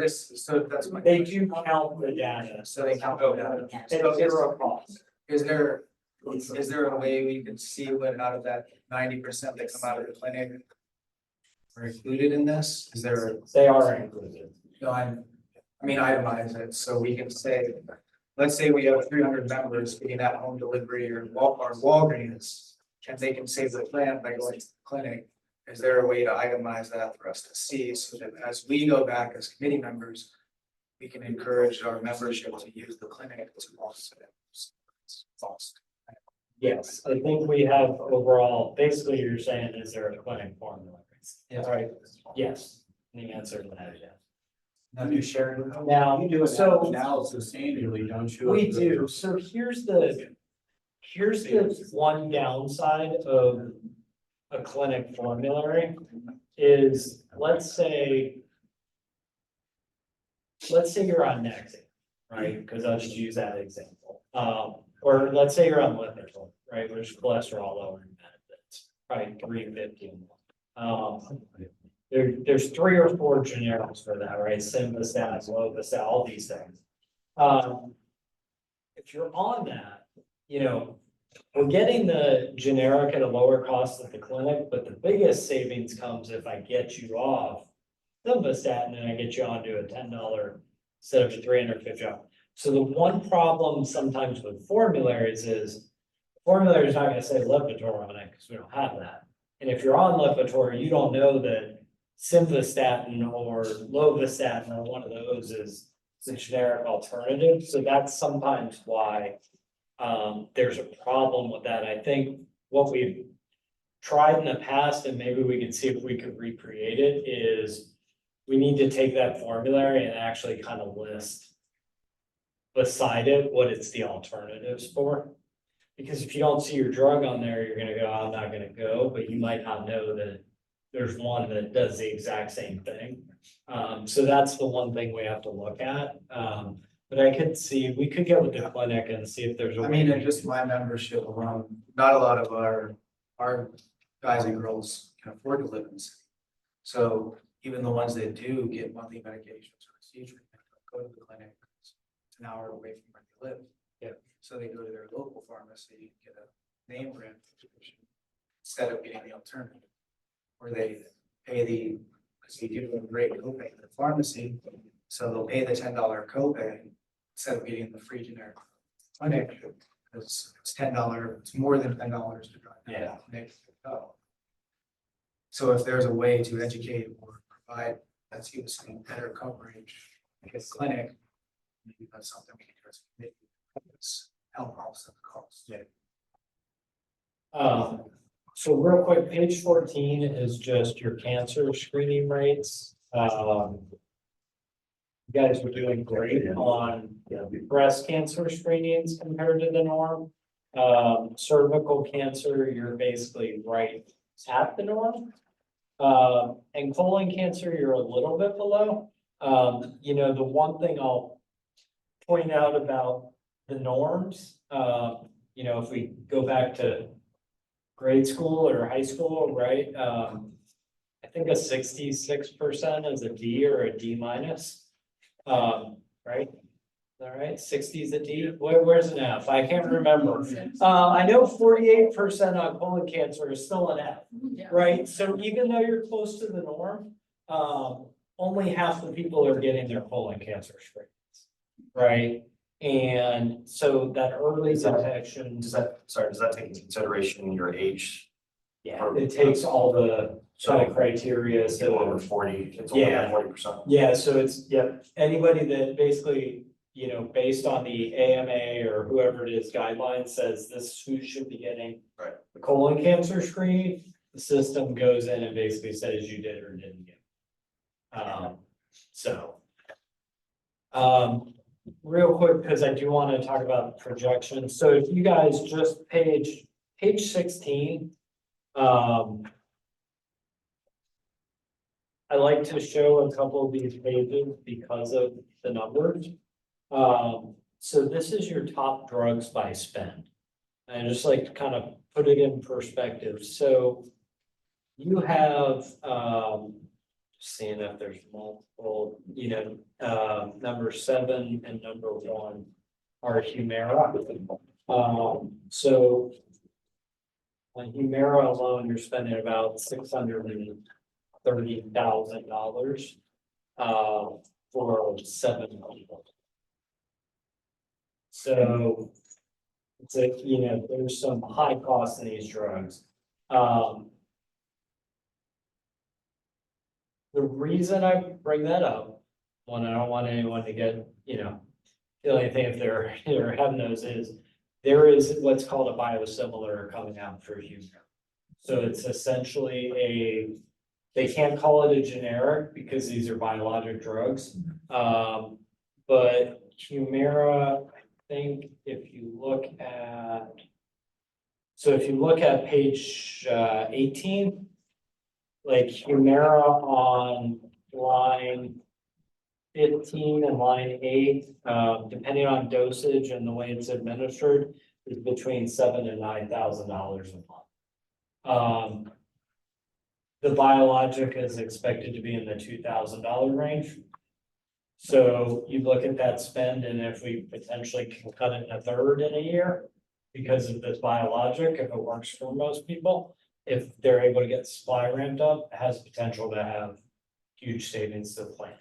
So that's my. They do count the data, So they count the data. it's zero cost. Is there a way we can see what out of that 90% that come out of the clinic are included in this? Is there, They are included. no, I mean, itemize it, so we can say, let's say we have 300 members getting at home delivery or Walgreens, and they can save the plan by going to the clinic. Is there a way to itemize that for us to see, so that as we go back as committee members, we can encourage our membership to use the clinic to offset cost? Yes, I think we have overall, basically you're saying, is there a clinic formula? Yeah. Right, yes, the answer to that is yes. Now you share. Now, You do it so analysis annually, don't you? we do, so here's the one downside of a clinic formulary is, let's say you're on Nexi, right? Because I'll just use that example. Or let's say you're on Lipitor, right, which is cholesterol lowering benefits, probably 350. There's 3 or 4 generics for that, right? Simvastatin, Lovastatin, all these things. If you're on that, we're getting the generic at a lower cost at the clinic, but the biggest savings comes if I get you off Simvastatin and I get you onto a $10 instead of a $350. So the one problem sometimes with formularies is formulary is not gonna say Lipitor on it because we don't have that. And if you're on Lipitor, you don't know that Simvastatin or Lovastatin or one of those is the generic alternative. So that's sometimes why there's a problem with that. I think what we've tried in the past, and maybe we can see if we could recreate it, is we need to take that formulary and actually kind of list beside it what it's the alternatives for. Because if you don't see your drug on there, you're gonna go, I'm not gonna go, but you might not know that there's one that does the exact same thing. So that's the one thing we have to look at. But I could see, we could get with the clinic and see if there's a. I mean, and just my membership alone, not a lot of our guys and girls can afford to live in the city. So even the ones that do get monthly medications or procedure, go to the clinic, it's an hour away from where they live. Yeah. So they go to their local pharmacy and get a name brand prescription instead of getting the alternative. Or they pay because you do a great copay at the pharmacy, so they'll pay the $10 copay instead of getting the free generic clinic. Because it's $10, it's more than $10 to drive. Yeah. Clinic. So if there's a way to educate or provide, that's you saying better coverage, like a clinic, maybe that's something we can address. It's help offset the cost. So real quick, page 14 is just your cancer screening rates. You guys were doing great on breast cancer screenings compared to the norm. Cervical cancer, you're basically right at the norm. And colon cancer, you're a little bit below. The one thing I'll point out about the norms, if we go back to grade school or high school, right? I think a 66% is a D or a D minus. Right? All right, 60 is a D. Where's an F? I can't remember. I know 48% on colon cancer is still an F, right? So even though you're close to the norm, only half the people are getting their colon cancer screened. right? And so that early detection, Does that take into consideration your age? yeah, it takes all the kind of criteria, So over so. 40, it's over Yeah. 40%. Yeah, so it's, yep, anybody that basically, you know, based on the AMA or whoever it is guidelines says this is who should be getting. Right. The colon cancer screen, the system goes in and basically says you did or didn't get. So. Real quick, because I do want to talk about projections, so if you guys just page 16. I like to show a couple of these pages because of the numbers. So this is your top drugs by spend. And I just like to kind of put it in perspective. So you have, seeing if there's multiple, you know, number 7 and number 1 are Humira. So on Humira alone, you're spending about $630,000 for 7 people. So it's a, you know, there's some high costs in these drugs. The reason I bring that up, one, I don't want anyone to get, you know, feel anything if they're having those, is there is what's called a biosimilar coming out for Humira. So it's essentially they can't call it a generic because these are biologic drugs. But Humira, I think if you look at, so if you look at page 18, like Humira on line 15 and line 8, depending on dosage and the way it's administered, is between $7,000 and $9,000 a month. The biologic is expected to be in the $2,000 range. So you look at that spend, and if we potentially can cut it in a third in a year because of this biologic, if it works for most people, if they're able to get supply ramped up, it has potential to have huge savings to the plan.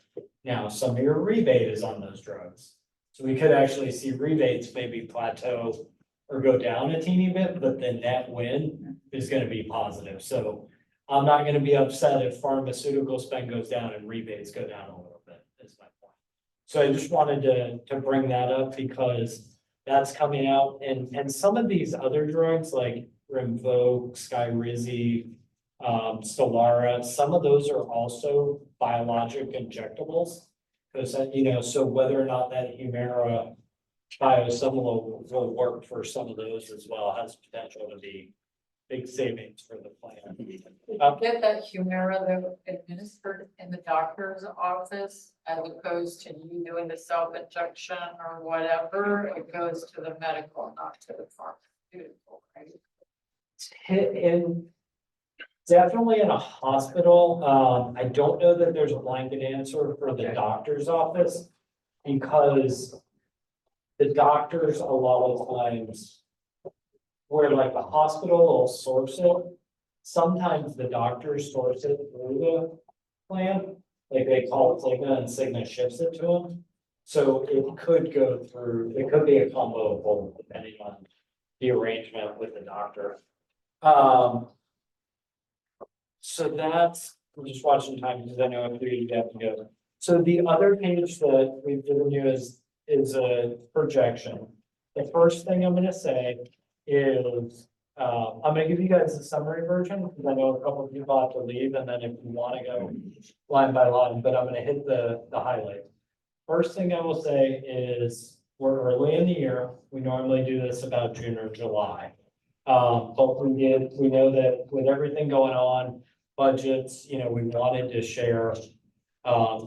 Now, some of your rebate is on those drugs. So we could actually see rebates maybe plateau or go down a teeny bit, but the net win is gonna be positive. So I'm not gonna be upset if pharmaceutical spend goes down and rebates go down a little bit, is my point. So I just wanted to bring that up because that's coming out, and some of these other drugs like Rinvoq, Skyrizi, Stelara, some of those are also biologic injectables. Because, you know, so whether or not that Humira biosimilar will work for some of those as well, has potential to be big savings for the plan. Get that Humira though administered in the doctor's office as opposed to you doing the self-injection or whatever, it goes to the medical, not to the pharmaceutical, right? Hit in, definitely in a hospital. I don't know that there's a blanket answer for the doctor's office. Because the doctors a lot of times, where like the hospital will source it, sometimes the doctors source it through the plan. Like they call it Cigna and Cigna ships it to them. So it could go through, it could be a combo of both depending on the arrangement with the doctor. So that's, I'm just watching time because I know I'm three you have to go. So the other page that we've given you is a projection. The first thing I'm gonna say is, I'm gonna give you guys the summary version, because I know a couple of people have to leave, and then if you wanna go line by line, but I'm gonna hit the highlight. First thing I will say is, we're early in the year, we normally do this about June or July. But we know that with everything going on, budgets, you know, we wanted to share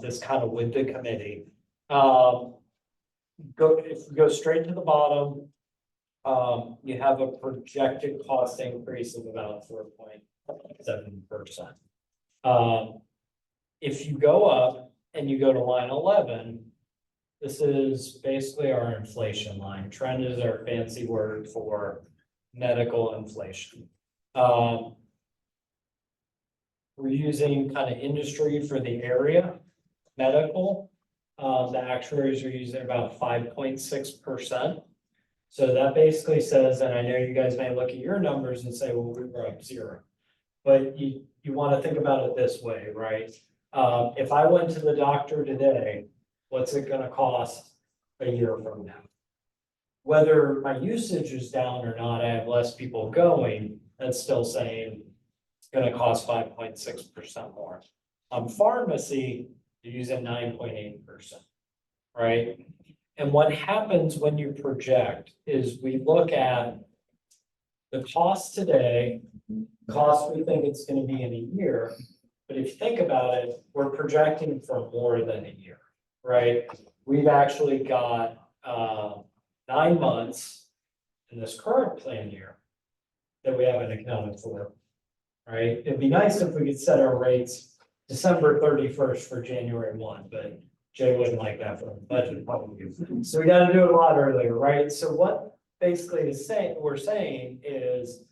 this kind of with the committee. If we go straight to the bottom, you have a projected cost increase of about 4.7%. If you go up and you go to line 11, this is basically our inflation line. Trend is our fancy word for medical inflation. We're using kind of industry for the area, medical, The actuaries are using about 5.6%. So that basically says, and I know you guys may look at your numbers and say, well, we were up 0. But you want to think about it this way, right? If I went to the doctor today, what's it gonna cost a year from now? Whether my usage is down or not, I have less people going, that's still saying it's gonna cost 5.6% more. Pharmacy, you're using 9.8%, right? And what happens when you project is we look at the cost today, cost we think it's gonna be in a year. But if you think about it, we're projecting for more than a year, right? We've actually got 9 months in this current plan year that we haven't accounted for, right? It'd be nice if we could set our rates December 31st for January 1, but Jay wouldn't like that from a budget point of view. So we gotta do it a lot earlier, right? So what basically we're saying is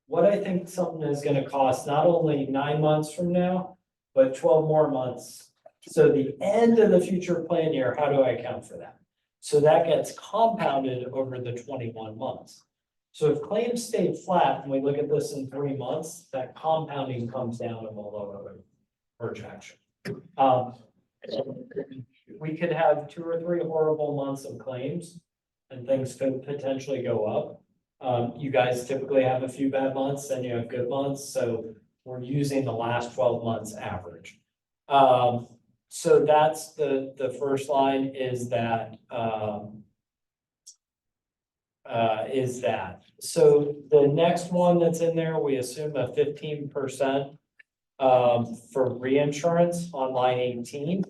what I think something is gonna cost not only 9 months from now, but 12 more months. So the end of the future plan year, how do I account for that? So that gets compounded over the 21 months. So if claims stayed flat and we look at this in 3 months, that compounding comes down and we'll lower the projection. We could have 2 or 3 horrible months of claims and things could potentially go up. You guys typically have a few bad months, then you have good months, so we're using the last 12 months average. So that's the first line is that. So the next one that's in there, we assume a 15% for reinsurance on line 18.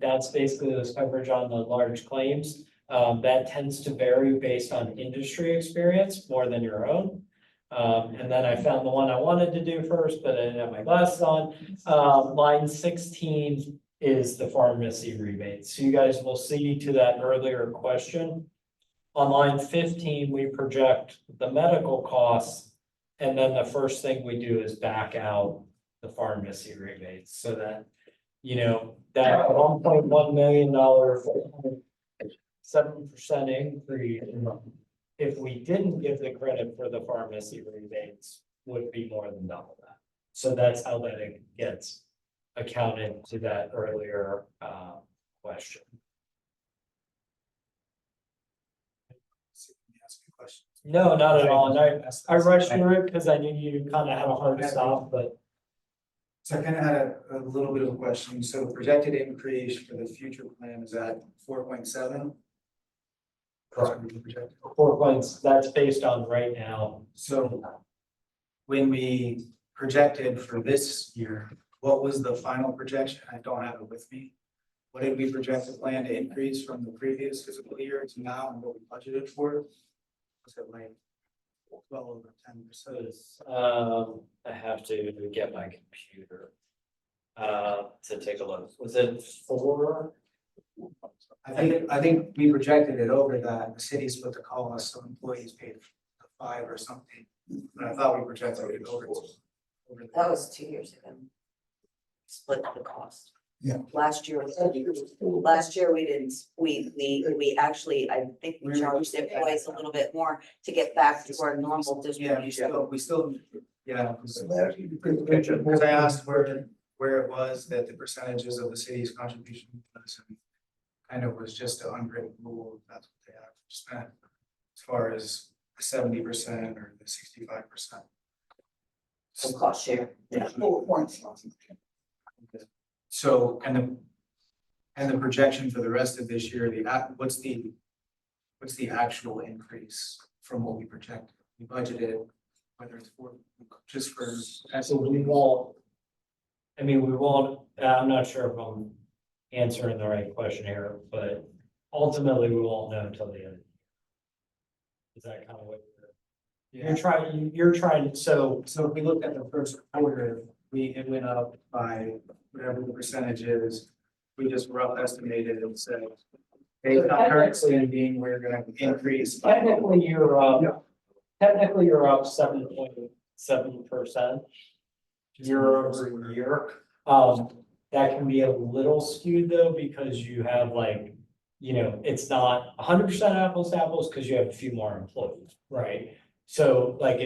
That's basically this coverage on the large claims. That tends to vary based on industry experience more than your own. And then I found the one I wanted to do first, but I didn't have my glasses on. Line 16 is the pharmacy rebates. So you guys will see to that earlier question. On line 15, we project the medical costs. And then the first thing we do is back out the pharmacy rebates so that, you know, that $1.1 million 7% increase, if we didn't give the credit for the pharmacy rebates, would be more than double that. So that's how that it gets accounted to that earlier question. Ask you a question. No, not at all. And I rushed through it because I knew you kind of had a hard stop, but So I kind of had a little bit of a question. So the projected increase for the future plan is at 4.7? correct. 4 points, that's based on right now. So when we projected for this year, what was the final projection? I don't have it with me. What did we project the plan to increase from the previous fiscal year to now and what we budgeted for? Was it like well over 10%? I have to get my computer to take a look. Was it 4? I think we projected it over that. The city split the cost, so employees paid 5 or something. But I thought we projected it over. That was 2 years ago. Split the cost. Yeah. Last year we didn't, we actually, I think we charged employees a little bit more to get back to our normal Yeah, distribution. we still, yeah. So last year you could picture Because I asked where it was that the percentages of the city's contribution was, and kind of was just an unwritten rule, that's what they have spent. As far as the 70% or the 65%. Some cost share. Yeah, 4 points. So, and the projection for the rest of this year, what's the actual increase from what we projected? We budgeted, whether it's just for. So we won't, I'm not sure if I'm answering the right question here, but ultimately we won't know until the end. Is that kind of what you're trying, so So if we looked at the first quarter, it went up by whatever the percentage is. We just rough estimated and said, based on current spending, we're gonna increase. technically you're up 7.7% year over year. that can be a little skewed though, because you have like, it's not 100% apples to apples, because you have a few more employees, right? So like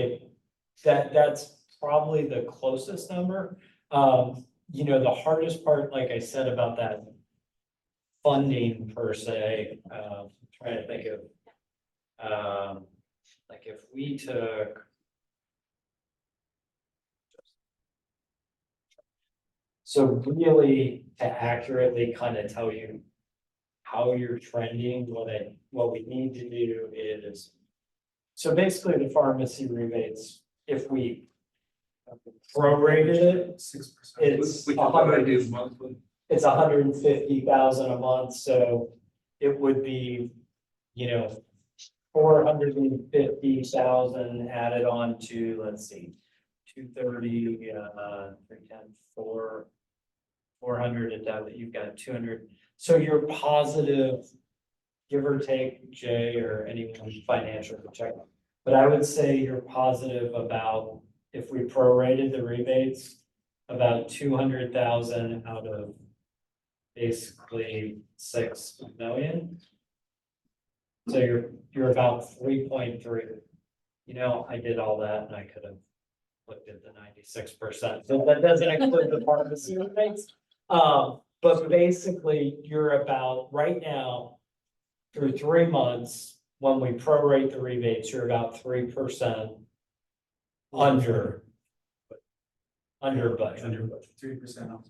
that's probably the closest number. The hardest part, like I said, about that funding per se, trying to think of, like if we took. So really, to accurately kind of tell you how you're trending, what we need to do is. So basically, the pharmacy rebates, if we prorated it, 6%. it's We can probably do monthly. it's 150,000 a month, so it would be, 450,000 added on to, let's see, 230, 310, 400, and that you've got 200. So you're positive, give or take, Jay, or anyone financial check. But I would say you're positive about, if we prorated the rebates, about 200,000 out of basically 6 million. So you're about 3.3. I did all that and I could have looked at the 96%. So that doesn't include the pharmacy rebates. But basically, you're about right now, through 3 months, when we prorate the rebates, you're about 3% under budget. 3% off.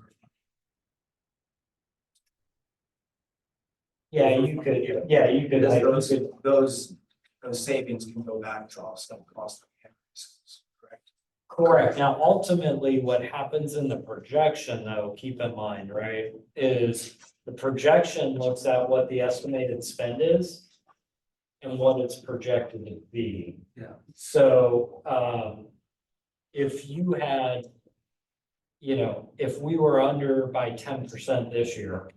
Yeah, you could. Because those savings can go back to offset the cost of the increases, correct? Correct. Now, ultimately, what happens in the projection, though, keep in mind, right, is the projection looks at what the estimated spend is and what it's projected to be. Yeah. So, if you had, if we were under by 10% this year,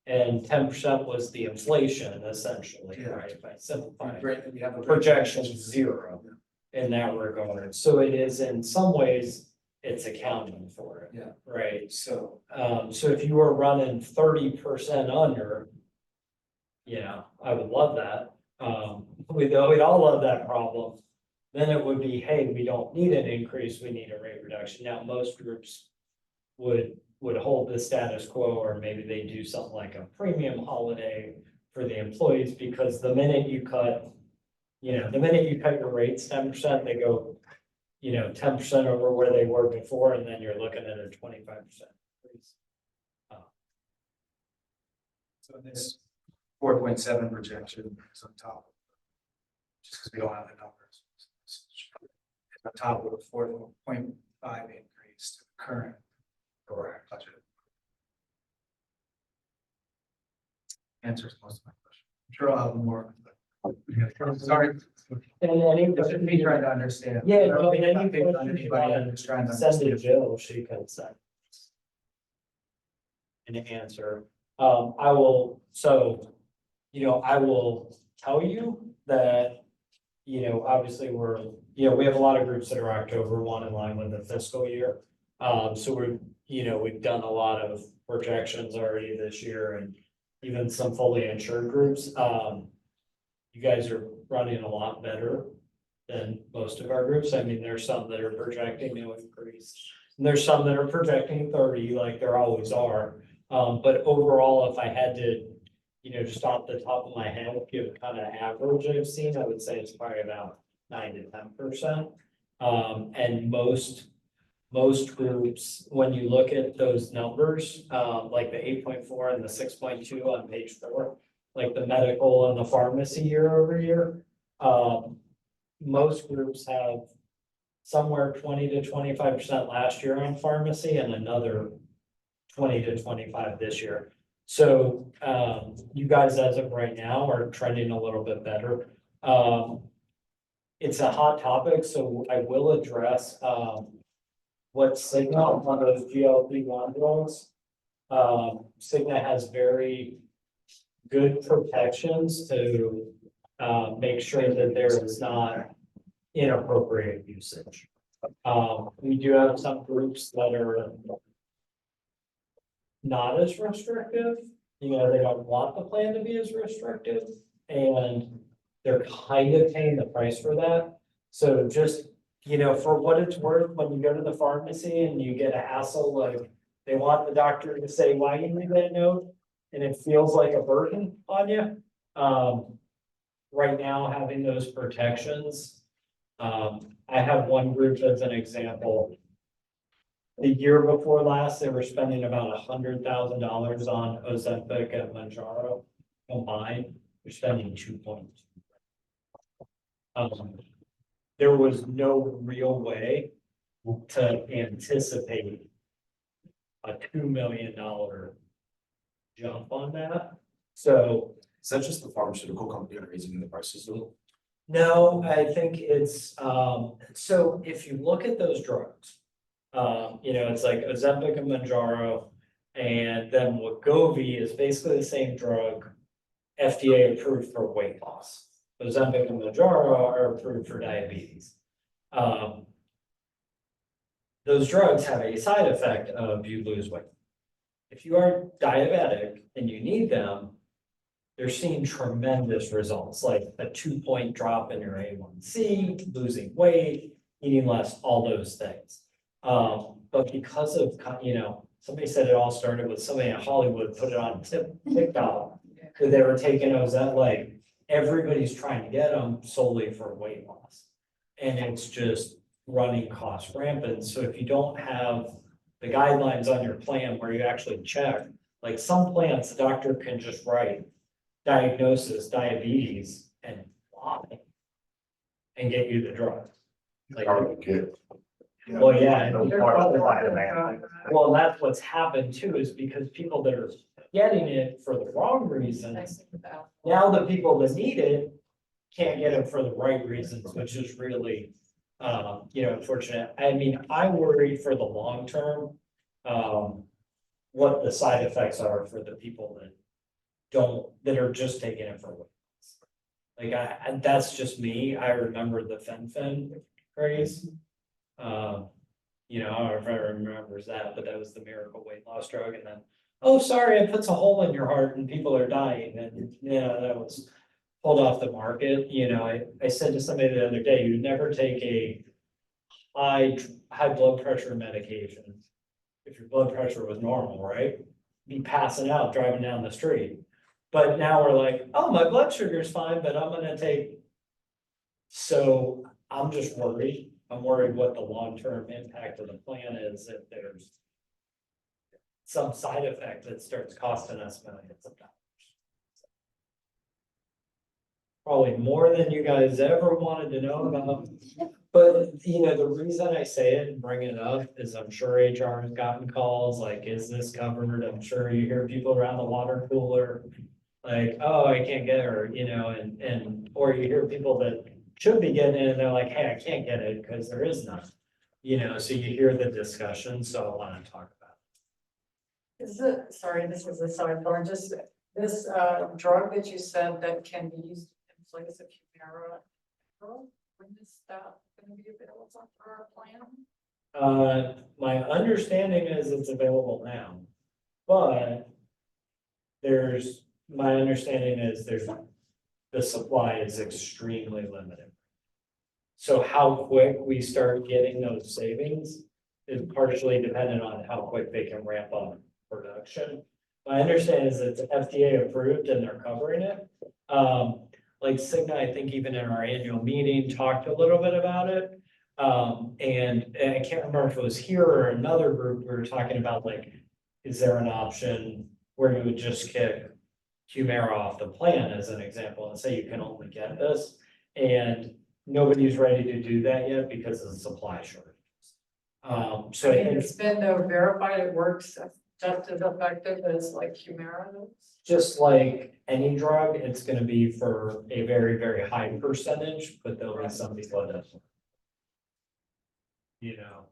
and 10% was the inflation essentially, Yeah. right? If I simplify it. Right, we have a Projection is 0 in that regard. So it is, in some ways, it's accounting for it. Yeah. Right. So, So if you were running 30% under, I would love that. We'd all love that problem. Then it would be, hey, we don't need an increase, we need a rate reduction. Now, most groups would hold the status quo, or maybe they do something like a premium holiday for the employees, because the minute you cut your rates 10%, they go, 10% over where they were before, and then you're looking at a 25% increase. so this 4.7 projection is on top. Just because we don't have the numbers. It's on top of the 4.5 increase to the current. Correct. Budget. Answers most of my questions. I'm sure I'll have more. Sorry. And any, This is me trying to understand. Yeah, I don't no, think and I'm any picking on questions anybody, about I'm just trying to send it to understand. Jill, she can send an answer. I will tell you that, obviously we have a lot of groups that are October 1 in line with the fiscal year. So we've done a lot of projections already this year, and even some fully insured groups. You guys are running a lot better than most of our groups. I mean, there's some that are projecting no increase, and there's some that are projecting 30, like there always are. But overall, if I had to, just off the top of my head, give kind of average I've seen, I would say it's probably about 9 to 10%. And most groups, when you look at those numbers, like the 8.4 and the 6.2 on page 4, like the medical and the pharmacy year over year, most groups have somewhere 20 to 25% last year on pharmacy, and another 20 to 25 this year. So you guys, as of right now, are trending a little bit better. It's a hot topic, so I will address what Cigna on those GLP-1 drugs. Cigna has very good protections to make sure that there is not inappropriate usage. We do have some groups that are not as restrictive. You know, they don't want the plan to be as restrictive, and they're kind of paying the price for that. So just, you know, for what it's worth, when you go to the pharmacy and you get a hassle, like, they want the doctor to say why you need that note, and it feels like a burden on you. Right now, having those protections, I have one group as an example. The year before last, they were spending about $100,000 on Ozempic and Manjaro combined. They're spending 2.2. There was no real way to anticipate a $2 million jump on that. So Is that just the pharmaceutical company raising the prices a little? no, I think it's, so if you look at those drugs, you know, it's like Ozempic and Manjaro, and then Wegovy is basically the same drug, FDA approved for weight loss. Ozempic and Manjaro are approved for diabetes. Those drugs have a side effect of you lose weight. If you are diabetic and you need them, they're seeing tremendous results, like a 2-point drop in your A1C, losing weight, eating less, all those things. But because of, you know, somebody said it all started with somebody in Hollywood put it on TikTok, that they were taking Ozempic, like, everybody's trying to get them solely for weight loss. And it's just running costs rampant. So if you don't have the guidelines on your plan where you actually check, like some plans, the doctor can just write diagnosis, diabetes, and lie and get you the drug. Like, well, yeah. Well, that's what's happened too, is because people that are getting it for the wrong reasons, now the people that need it can't get it for the right reasons, which is really, you know, unfortunate. I mean, I worry for the long term, what the side effects are for the people that are just taking it for weight loss. Like that's just me. I remember the fen craze. You know, I don't know if everyone remembers that, but that was the miracle weight loss drug. And then, oh, sorry, it puts a hole in your heart and people are dying. And yeah, that was pulled off the market. You know, I said to somebody the other day, you never take a high blood pressure medication if your blood pressure was normal, right? Be passing out driving down the street. But now we're like, oh, my blood sugar is fine, but I'm gonna take. So I'm just worried. I'm worried what the long-term impact of the plan is if there's some side effect that starts costing us millions of dollars. Probably more than you guys ever wanted to know about. But, you know, the reason I say it and bring it up is I'm sure HR has gotten calls like, is this covered? I'm sure you hear people around the water cooler like, oh, I can't get her, you know, and, or you hear people that should be getting it and they're like, hey, I can't get it because there is none. You know, so you hear the discussion, so I want to talk about it. Is it, sorry, this is a sidebar, just this drug that you said that can be used in place of Humira. When is that going to be available for our plan? My understanding is it's available now, but my understanding is the supply is extremely limited. So how quick we start getting those savings is partially dependent on how quick they can ramp up production. My understanding is it's FDA approved and they're covering it. Like Cigna, I think even in our annual meeting, talked a little bit about it. And I can't remember if it was here or another group, we were talking about like, is there an option where you would just kick Humira off the plan as an example and say you can only get this? And nobody's ready to do that yet because of the supply shortage. So I think It's been verified it works just as effective as like Humira does. just like any drug, it's gonna be for a very, very high percentage, but there'll be some people that don't. You know,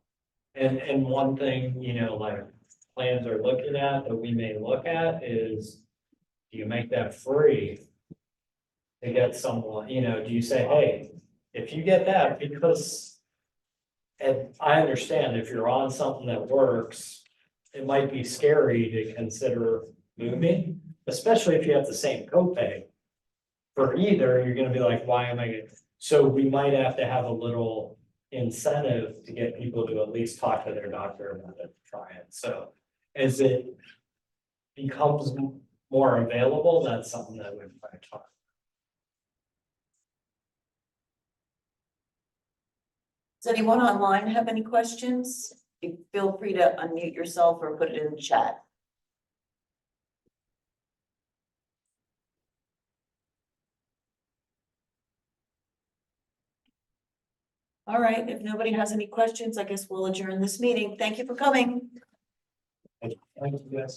and one thing, you know, like plans are looking at that we may look at is, do you make that free to get someone, you know, do you say, hey, if you get that, because and I understand if you're on something that works it might be scary to consider moving, especially if you have the same copay. For either, you're gonna be like, why am I gonna, so we might have to have a little incentive to get people to at least talk to their doctor about it, try it, so. As it becomes more available, that's something that we've tried to talk. Does anyone online have any questions? Feel free to unmute yourself or put it in the chat. All right, if nobody has any questions, I guess we'll adjourn this meeting. Thank you for coming. Thank you, guys.